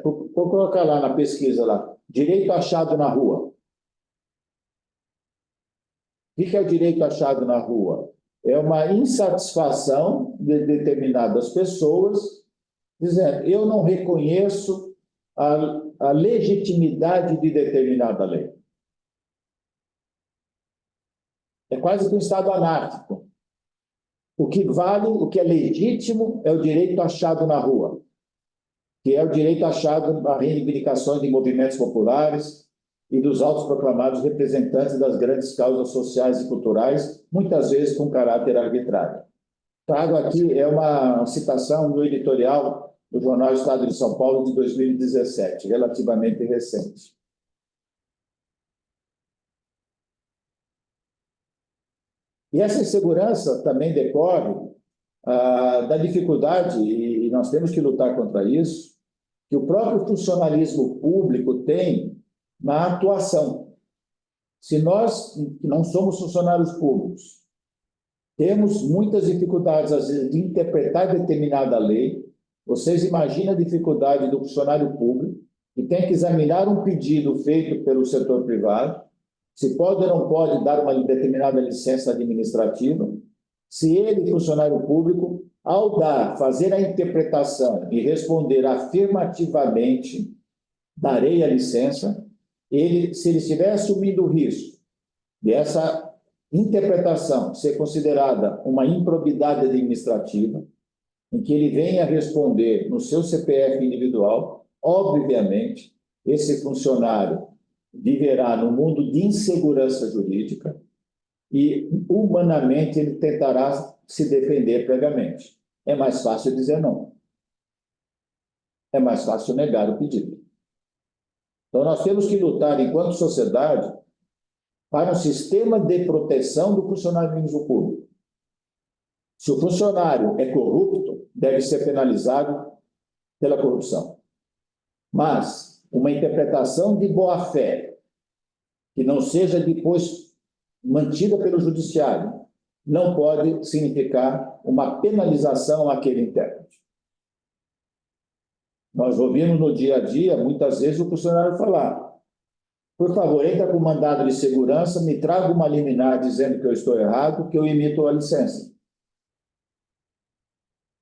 vou colocar lá na pesquisa lá, direito achado na rua. O que é o direito achado na rua? É uma insatisfação de determinadas pessoas, dizendo: eu não reconheço a legitimidade de determinada lei. É quase que um estado anárquico. O que vale, o que é legítimo, é o direito achado na rua, que é o direito achado na reivindicações de movimentos populares e dos autoproclamados representantes das grandes causas sociais e culturais, muitas vezes com caráter arbitrário. Trago aqui uma citação do editorial do Jornal Estado de São Paulo de 2017, relativamente recente. E essa insegurança também decorre da dificuldade, e nós temos que lutar contra isso, que o próprio funcionalismo público tem na atuação. Se nós, que não somos funcionários públicos, temos muitas dificuldades, às vezes, de interpretar determinada lei, vocês imaginam a dificuldade do funcionário público, que tem que examinar um pedido feito pelo setor privado, se pode ou não pode dar uma determinada licença administrativa, se ele, funcionário público, ao fazer a interpretação e responder afirmativamente, darei a licença, se ele estiver assumindo o risco dessa interpretação ser considerada uma improbidade administrativa, em que ele venha responder no seu CPF individual, obviamente, esse funcionário viverá num mundo de insegurança jurídica e, humanamente, ele tentará se defender previamente. É mais fácil dizer não. É mais fácil negar o pedido. Então, nós temos que lutar, enquanto sociedade, para um sistema de proteção do funcionalismo público. Se o funcionário é corrupto, deve ser penalizado pela corrupção. Mas uma interpretação de boa-fé, que não seja depois mantida pelo judiciário, não pode significar uma penalização àquele intérprete. Nós ouvimos no dia a dia, muitas vezes, o funcionário falar: por favor, entra com mandado de segurança, me traga uma liminar dizendo que eu estou errado, que eu emito a licença.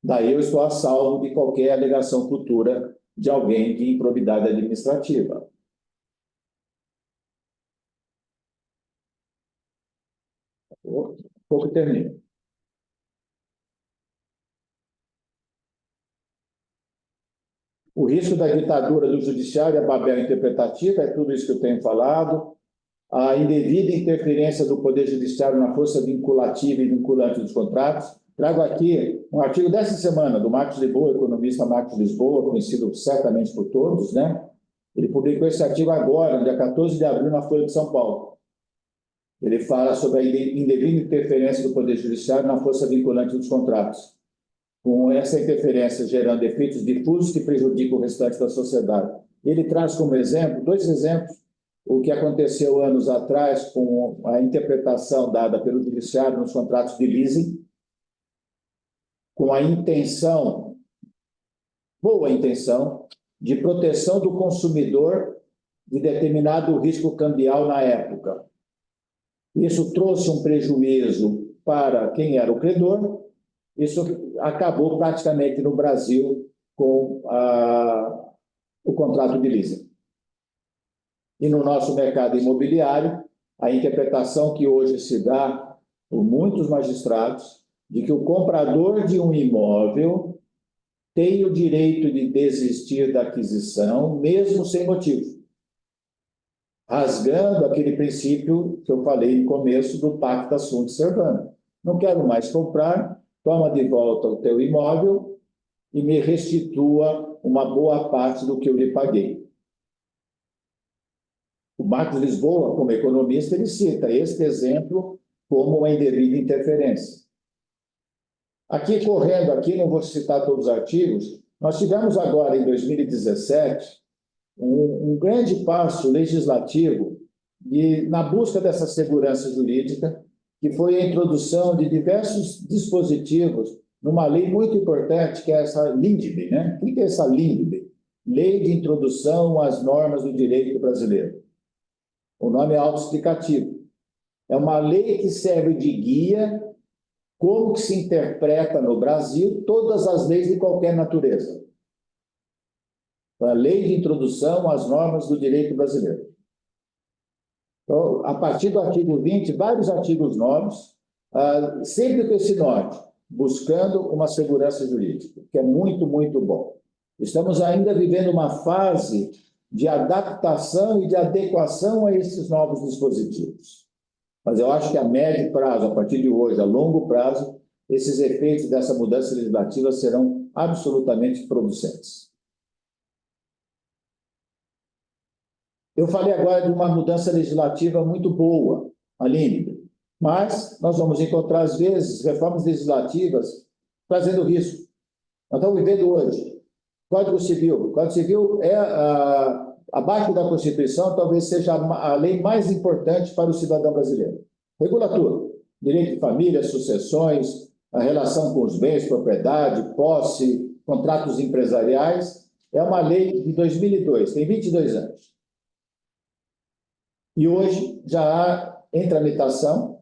Daí eu estou a salvo de qualquer alegação futura de alguém de improbidade administrativa. Pouco termino. O risco da ditadura do judiciário, a Babel interpretativa, é tudo isso que eu tenho falado. A indevida interferência do Poder Judiciário na força vinculativa e vinculante dos contratos. Trago aqui um artigo dessa semana, do Marcos Lisboa, economista Marcos Lisboa, conhecido certamente por todos, né? Ele publicou esse artigo agora, no dia 14 de abril, na Folha de São Paulo. Ele fala sobre a indevida interferência do Poder Judiciário na força vinculante dos contratos, com essa interferência gerando efeitos difusos que prejudicam o restante da sociedade. Ele traz como exemplo, 2 exemplos, o que aconteceu anos atrás com a interpretação dada pelo Judiciário nos contratos de leasing, com a intenção, boa intenção, de proteção do consumidor de determinado risco cambial na época. Isso trouxe um prejuízo para quem era o credor. Isso acabou praticamente no Brasil com o contrato de leasing. E no nosso mercado imobiliário, a interpretação que hoje se dá por muitos magistrados de que o comprador de um imóvel tem o direito de desistir da aquisição, mesmo sem motivo, rasgando aquele princípio que eu falei no começo do Pacta Sunt Servanda. Não quero mais comprar, toma de volta o teu imóvel e me restitua uma boa parte do que eu lhe paguei. O Marcos Lisboa, como economista, ele cita este exemplo como uma indevida interferência. Aqui, correndo aqui, não vou citar todos os artigos, nós tivemos agora, em 2017, um grande passo legislativo na busca dessa segurança jurídica, que foi a introdução de diversos dispositivos numa lei muito importante, que é essa LINDB, né? O que é essa LINDB? Lei de Introdução às Normas do Direito Brasileiro. O nome é autoexplicativo. É uma lei que serve de guia como que se interpreta no Brasil todas as leis de qualquer natureza. A Lei de Introdução às Normas do Direito Brasileiro. Então, a partir do artigo 20, vários artigos novos, sempre com esse norte, buscando uma segurança jurídica, que é muito, muito bom. Estamos ainda vivendo uma fase de adaptação e de adequação a esses novos dispositivos. Mas eu acho que a médio prazo, a partir de hoje, a longo prazo, esses efeitos dessa mudança legislativa serão absolutamente producentes. Eu falei agora de uma mudança legislativa muito boa, Aline, mas nós vamos encontrar, às vezes, reformas legislativas trazendo risco. Nós estamos vivendo hoje Código Civil. O Código Civil é, abaixo da Constituição, talvez seja a lei mais importante para o cidadão brasileiro. Regula tudo. Direito de família, sucessões, a relação com os bens, propriedade, posse, contratos empresariais. É uma lei de 2002, tem 22 anos. E hoje já há em tramitação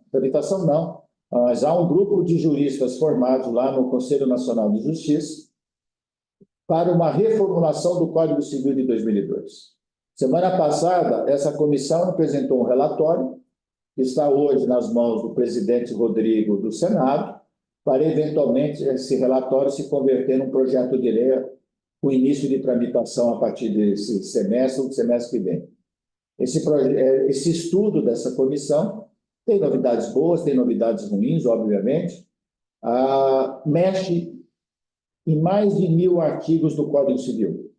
não, mas há um grupo de juristas formados lá no Conselho Nacional de Justiça para uma reformulação do Código Civil de 2002. Semana passada, essa comissão apresentou um relatório, que está hoje nas mãos do presidente Rodrigo do Senado, para, eventualmente, esse relatório se converter num projeto de lei com início de tramitação a partir desse semestre ou do semestre que vem. Esse estudo dessa comissão tem novidades boas, tem novidades ruins, obviamente, mexe em mais de 1.000 artigos do Código Civil.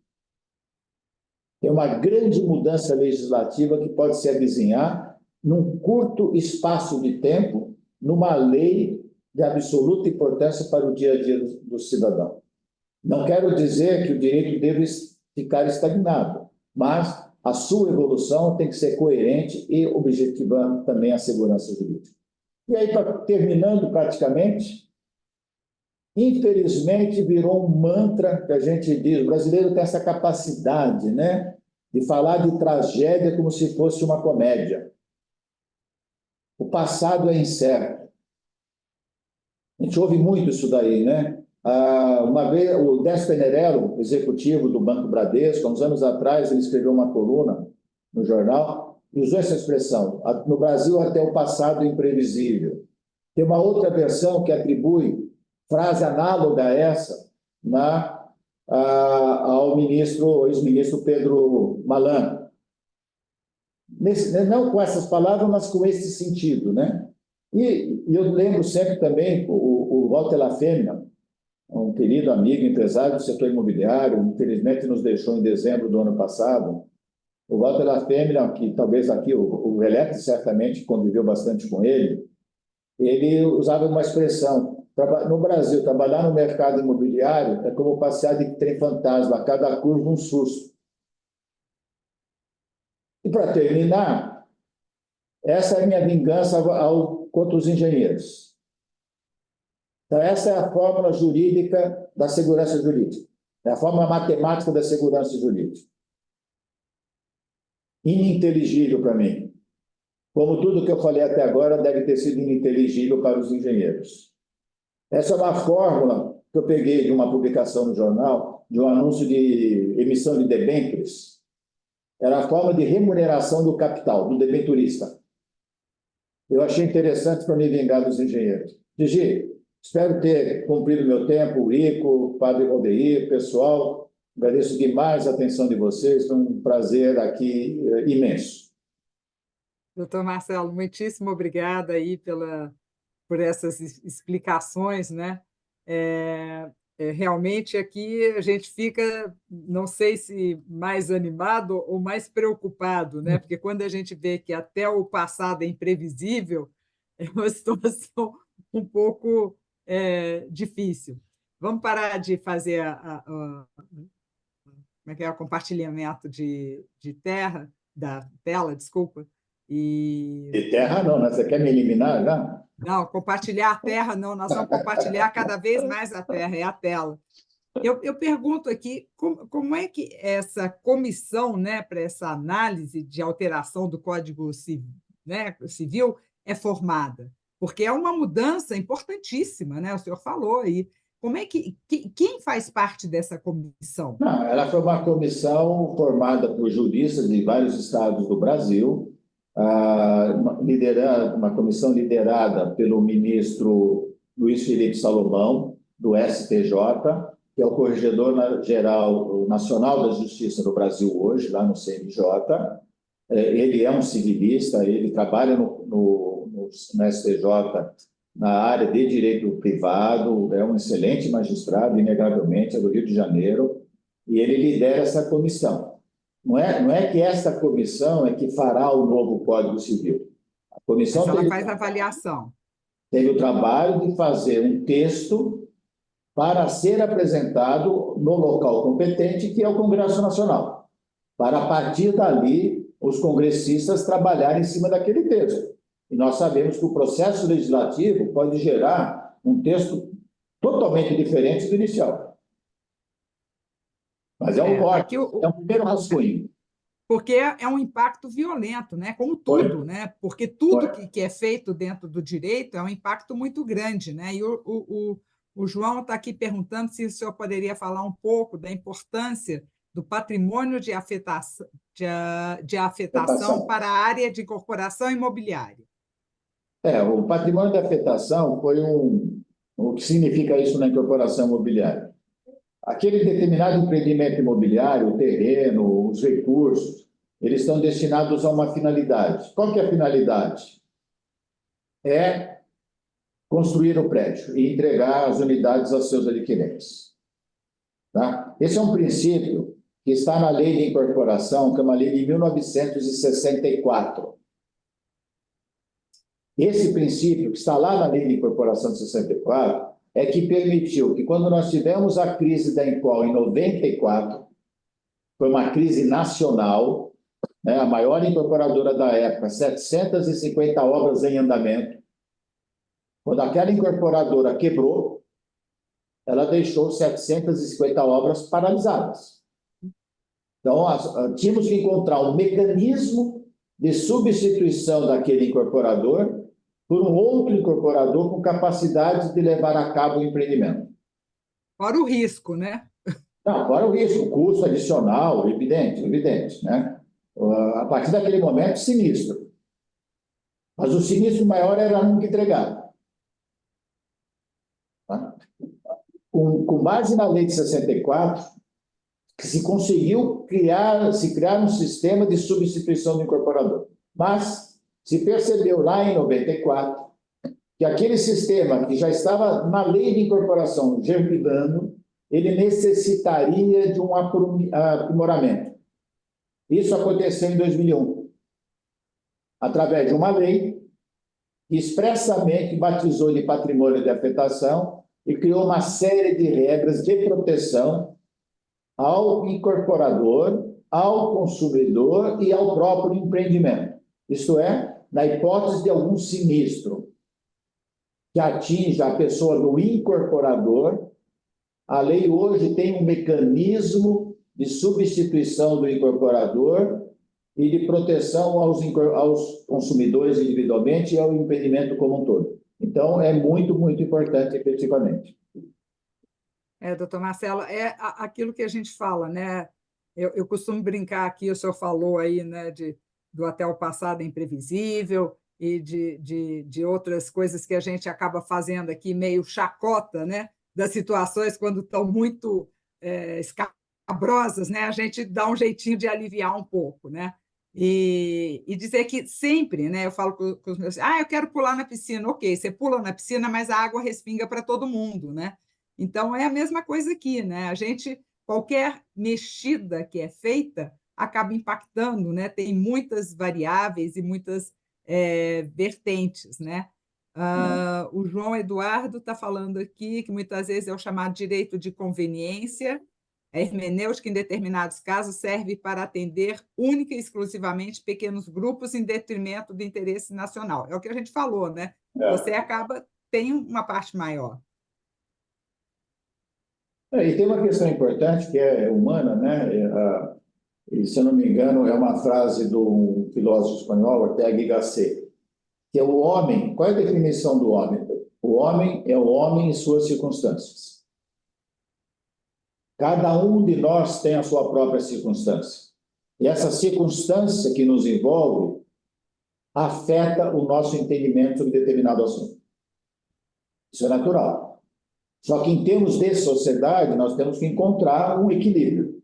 Tem uma grande mudança legislativa que pode se avizinhar num curto espaço de tempo, numa lei de absoluta importância para o dia a dia do cidadão. Não quero dizer que o direito deve ficar estagnado, mas a sua evolução tem que ser coerente e objetivando também a segurança jurídica. E aí, terminando praticamente, infelizmente virou um mantra que a gente diz, o brasileiro tem essa capacidade, né, de falar de tragédia como se fosse uma comédia. O passado é incerto. A gente ouve muito isso daí, né? Uma vez, o Décio Penerello, executivo do Banco Bradesco, há uns anos atrás, ele escreveu uma coluna no jornal e usou essa expressão, no Brasil até o passado imprevisível. Tem uma outra versão que atribui frase análoga a essa ao ex-ministro Pedro Malan. Não com essas palavras, mas com esse sentido, né? E eu lembro sempre também o Walter Lafêmina, um querido amigo, empresário do setor imobiliário, infelizmente nos deixou em dezembro do ano passado. O Walter Lafêmina, que talvez aqui o Velete certamente conviveu bastante com ele usava uma expressão: no Brasil, trabalhar no mercado imobiliário é como passear de trem fantasma, a cada curva um susto. E, para terminar, essa é a minha vingança contra os engenheiros. Então, essa é a fórmula jurídica da segurança jurídica. É a fórmula matemática da segurança jurídica. Ininteligível para mim. Como tudo que eu falei até agora deve ter sido ininteligível para os engenheiros. Essa é uma fórmula que eu peguei de uma publicação no jornal, de um anúncio de emissão de debêntures. Era a forma de remuneração do capital, do debenturista. Eu achei interessante para me vingar dos engenheiros. Gigi, espero ter cumprido meu tempo, o Rico, o Padre Rodeir, pessoal. Agradeço demais a atenção de vocês, foi um prazer aqui imenso. Doutor Marcelo, muitíssimo obrigada aí por essas explicações, né? Realmente aqui a gente fica, não sei se mais animado ou mais preocupado, né? Porque quando a gente vê que até o passado é imprevisível, é uma situação um pouco difícil. Vamos parar de fazer como é que é, o compartilhamento de terra, da tela, desculpa. De terra não, né? Você quer me eliminar já? Não, compartilhar a terra não, nós vamos compartilhar cada vez mais a terra, é a tela. Eu pergunto aqui, como é que essa comissão, né, para essa análise de alteração do Código Civil, né, civil é formada? Porque é uma mudança importantíssima, né? O senhor falou aí. Como é quem faz parte dessa comissão? Não, ela foi uma comissão formada por juristas de vários estados do Brasil, uma comissão liderada pelo ministro Luiz Felipe Salomão, do STJ, que é o Corregedor-Geral Nacional da Justiça do Brasil hoje, lá no CNJ. Ele é um civilista, ele trabalha no STJ na área de direito privado, é um excelente magistrado, inegavelmente, é do Rio de Janeiro, e ele lidera essa comissão. Não é que esta comissão é que fará o novo Código Civil. A comissão ela faz avaliação. Teve o trabalho de fazer um texto para ser apresentado no local competente, que é o Congresso Nacional, para, a partir dali, os congressistas trabalharem em cima daquele texto. E nós sabemos que o processo legislativo pode gerar um texto totalmente diferente do inicial. Mas é um corte, é um primeiro rascunho. Porque é um impacto violento, né? Como tudo, né? Porque tudo que é feito dentro do direito é um impacto muito grande, né? E o João está aqui perguntando se o senhor poderia falar um pouco da importância do patrimônio de afetação para a área de incorporação imobiliária. O patrimônio de afetação foi o que significa isso na incorporação imobiliária. Aquele determinado empreendimento imobiliário, o terreno, os recursos, eles estão destinados a uma finalidade. Qual que é a finalidade? É construir o prédio e entregar as unidades aos seus adquirentes. Tá? Esse é um princípio que está na Lei de Incorporação, que é uma lei de 1964. Esse princípio, que está lá na Lei de Incorporação de 64, é que permitiu que, quando nós tivemos a crise da Empol em 94, foi uma crise nacional, né, a maior incorporadora da época, 750 obras em andamento. Quando aquela incorporadora quebrou, ela deixou 750 obras paralisadas. Então, tínhamos que encontrar um mecanismo de substituição daquele incorporador por um outro incorporador com capacidade de levar a cabo o empreendimento. Fora o risco, né? Não, fora o risco, custo adicional, evidente, né? A partir daquele momento, sinistro. Mas o sinistro maior era nunca entregar. Tá? Com base na lei de 64, que se conseguiu criar um sistema de substituição do incorporador. Mas se percebeu lá em 94 que aquele sistema que já estava na lei de incorporação germinando, ele necessitaria de um aprimoramento. Isso aconteceu em 2001, através de uma lei que expressamente batizou de patrimônio de afetação e criou uma série de regras de proteção ao incorporador, ao consumidor e ao próprio empreendimento. Isto é, na hipótese de algum sinistro que atinja a pessoa do incorporador, a lei hoje tem um mecanismo de substituição do incorporador e de proteção aos consumidores individualmente e ao empreendimento como um todo. Então, é muito, muito importante, efetivamente. Doutor Marcelo, aquilo que a gente fala, né? Eu costumo brincar aqui, o senhor falou aí, né, do até o passado imprevisível e de outras coisas que a gente acaba fazendo aqui, meio chacota, né, das situações quando estão muito escabrosas, né? A gente dá um jeitinho de aliviar um pouco, né? E dizer que sempre, né, eu falo com os meus, eu quero pular na piscina, ok, você pula na piscina, mas a água respinga para todo mundo, né? Então, é a mesma coisa aqui, né? Qualquer mexida que é feita acaba impactando, né? Tem muitas variáveis e muitas vertentes, né? O João Eduardo está falando aqui que muitas vezes é o chamado direito de conveniência. A hermenêutica, em determinados casos, serve para atender única e exclusivamente pequenos grupos em detrimento do interesse nacional. É o que a gente falou, né? Você tem uma parte maior. E tem uma questão importante que é humana, né? E, se eu não me engano, é uma frase do filósofo espanhol, Ortega y Gasset, que é o homem. Qual é a definição do homem? O homem é o homem em suas circunstâncias. Cada um de nós tem a sua própria circunstância. E essa circunstância que nos envolve afeta o nosso entendimento sobre determinado assunto. Isso é natural. Só que, em termos de sociedade, nós temos que encontrar um equilíbrio.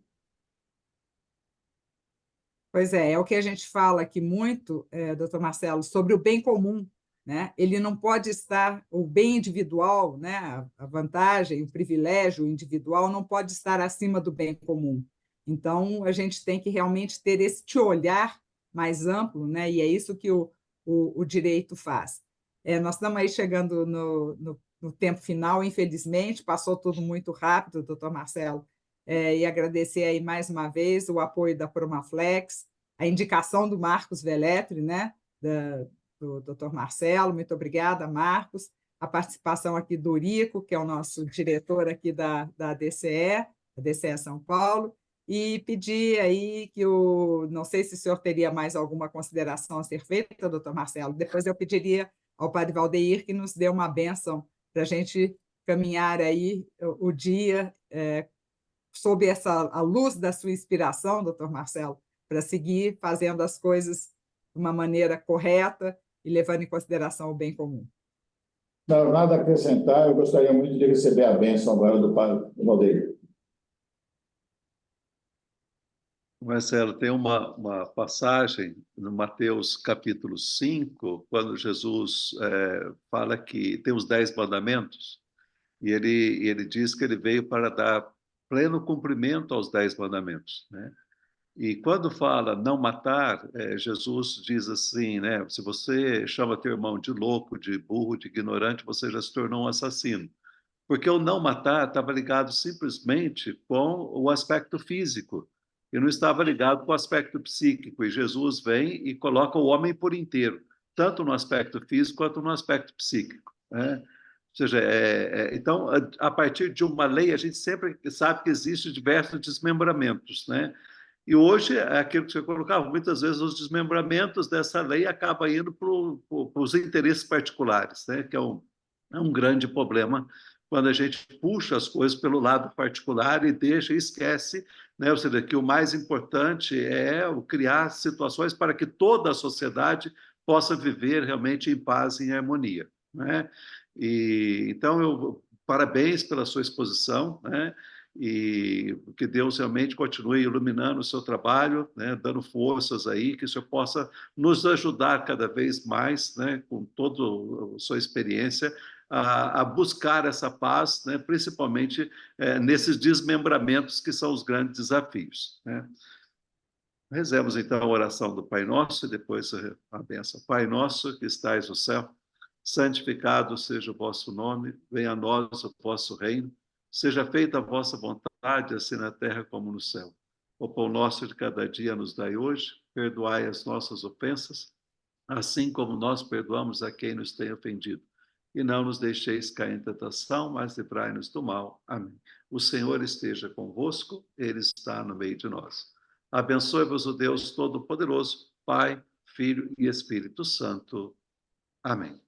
Pois é o que a gente fala aqui muito, doutor Marcelo, sobre o bem comum, né? Ele não pode estar, o bem individual, né? A vantagem, o privilégio individual não pode estar acima do bem comum. Então, a gente tem que realmente ter este olhar mais amplo, né? E é isso que o direito faz. Nós estamos aí chegando no tempo final, infelizmente, passou tudo muito rápido, doutor Marcelo, e agradecer aí mais uma vez o apoio da Promaflex, a indicação do Marcos Velletri, né? Do doutor Marcelo, muito obrigada, Marcos, a participação aqui do Rico, que é o nosso diretor aqui da DCE São Paulo, e pedir aí não sei se o senhor teria mais alguma consideração a ser feita, doutor Marcelo, depois eu pediria ao padre Valdeir que nos dê uma bênção para a gente caminhar aí o dia sob a luz da sua inspiração, doutor Marcelo, para seguir fazendo as coisas de uma maneira correta e levando em consideração o bem comum. Não, nada a acrescentar, eu gostaria muito de receber a bênção agora do padre Valdeir. Marcelo, tem uma passagem no Mateus capítulo 5, quando Jesus fala que tem os 10 mandamentos, e ele diz que ele veio para dar pleno cumprimento aos 10 mandamentos, né? E quando fala não matar, Jesus diz assim, né? Se você chama teu irmão de louco, de burro, de ignorante, você já se tornou um assassino. Porque o não matar estava ligado simplesmente com o aspecto físico e não estava ligado com o aspecto psíquico. E Jesus vem e coloca o homem por inteiro, tanto no aspecto físico quanto no aspecto psíquico, né? Ou seja, então, a partir de uma lei, a gente sempre sabe que existem diversos desmembramentos, né? E hoje, aquilo que você colocava, muitas vezes os desmembramentos dessa lei acabam indo para os interesses particulares, né? Que é um grande problema quando a gente puxa as coisas pelo lado particular e deixa e esquece, né? Ou seja, que o mais importante é criar situações para que toda a sociedade possa viver realmente em paz e em harmonia, né? Então, parabéns pela sua exposição, né? e que Deus realmente continue iluminando o seu trabalho, né, dando forças aí, que o Senhor possa nos ajudar cada vez mais, né, com toda a sua experiência, a buscar essa paz, né, principalmente nesses desmembramentos que são os grandes desafios, né? Rezemos então a oração do Pai Nosso e depois a bênção. Pai nosso que estais no céu, santificado seja o vosso nome, venha a nós o vosso reino, seja feita a vossa vontade, assim na terra como no céu. O pão nosso de cada dia nos dai hoje, perdoai as nossas ofensas, assim como nós perdoamos a quem nos tem ofendido. E não nos deixeis cair em tentação, mas livrai-nos do mal. Amém. O Senhor esteja convosco, Ele está no meio de nós. Abençoe-vos o Deus Todo-Poderoso, Pai, Filho e Espírito Santo. Amém.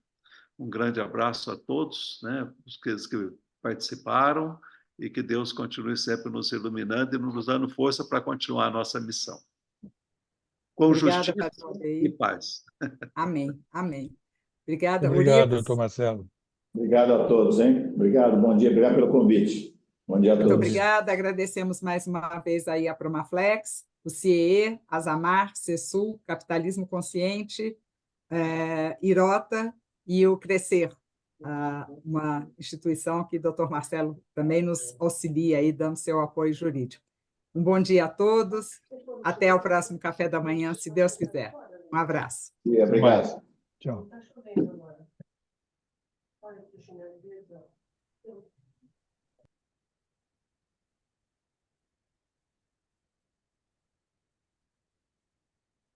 Um grande abraço a todos, né, os que participaram, e que Deus continue sempre nos iluminando e nos dando força para continuar a nossa missão. Com Obrigada, justiça Padre e Valdeir. paz. Amém, amém. Obrigada, Obrigado, Urives. doutor Marcelo. Obrigado a todos, hein? Obrigado, bom dia, obrigado pelo convite. Bom dia a Muito todos. obrigada, agradecemos mais uma vez aí a Promaflex, o CIEE, a Zamar, CESUL, Capitalismo Consciente, Irota e o Crescer, uma instituição que o doutor Marcelo também nos auxilia aí, dando seu apoio jurídico. Um bom dia a todos, até o próximo café da manhã, se Deus quiser. Um abraço. Obrigado. Tchau.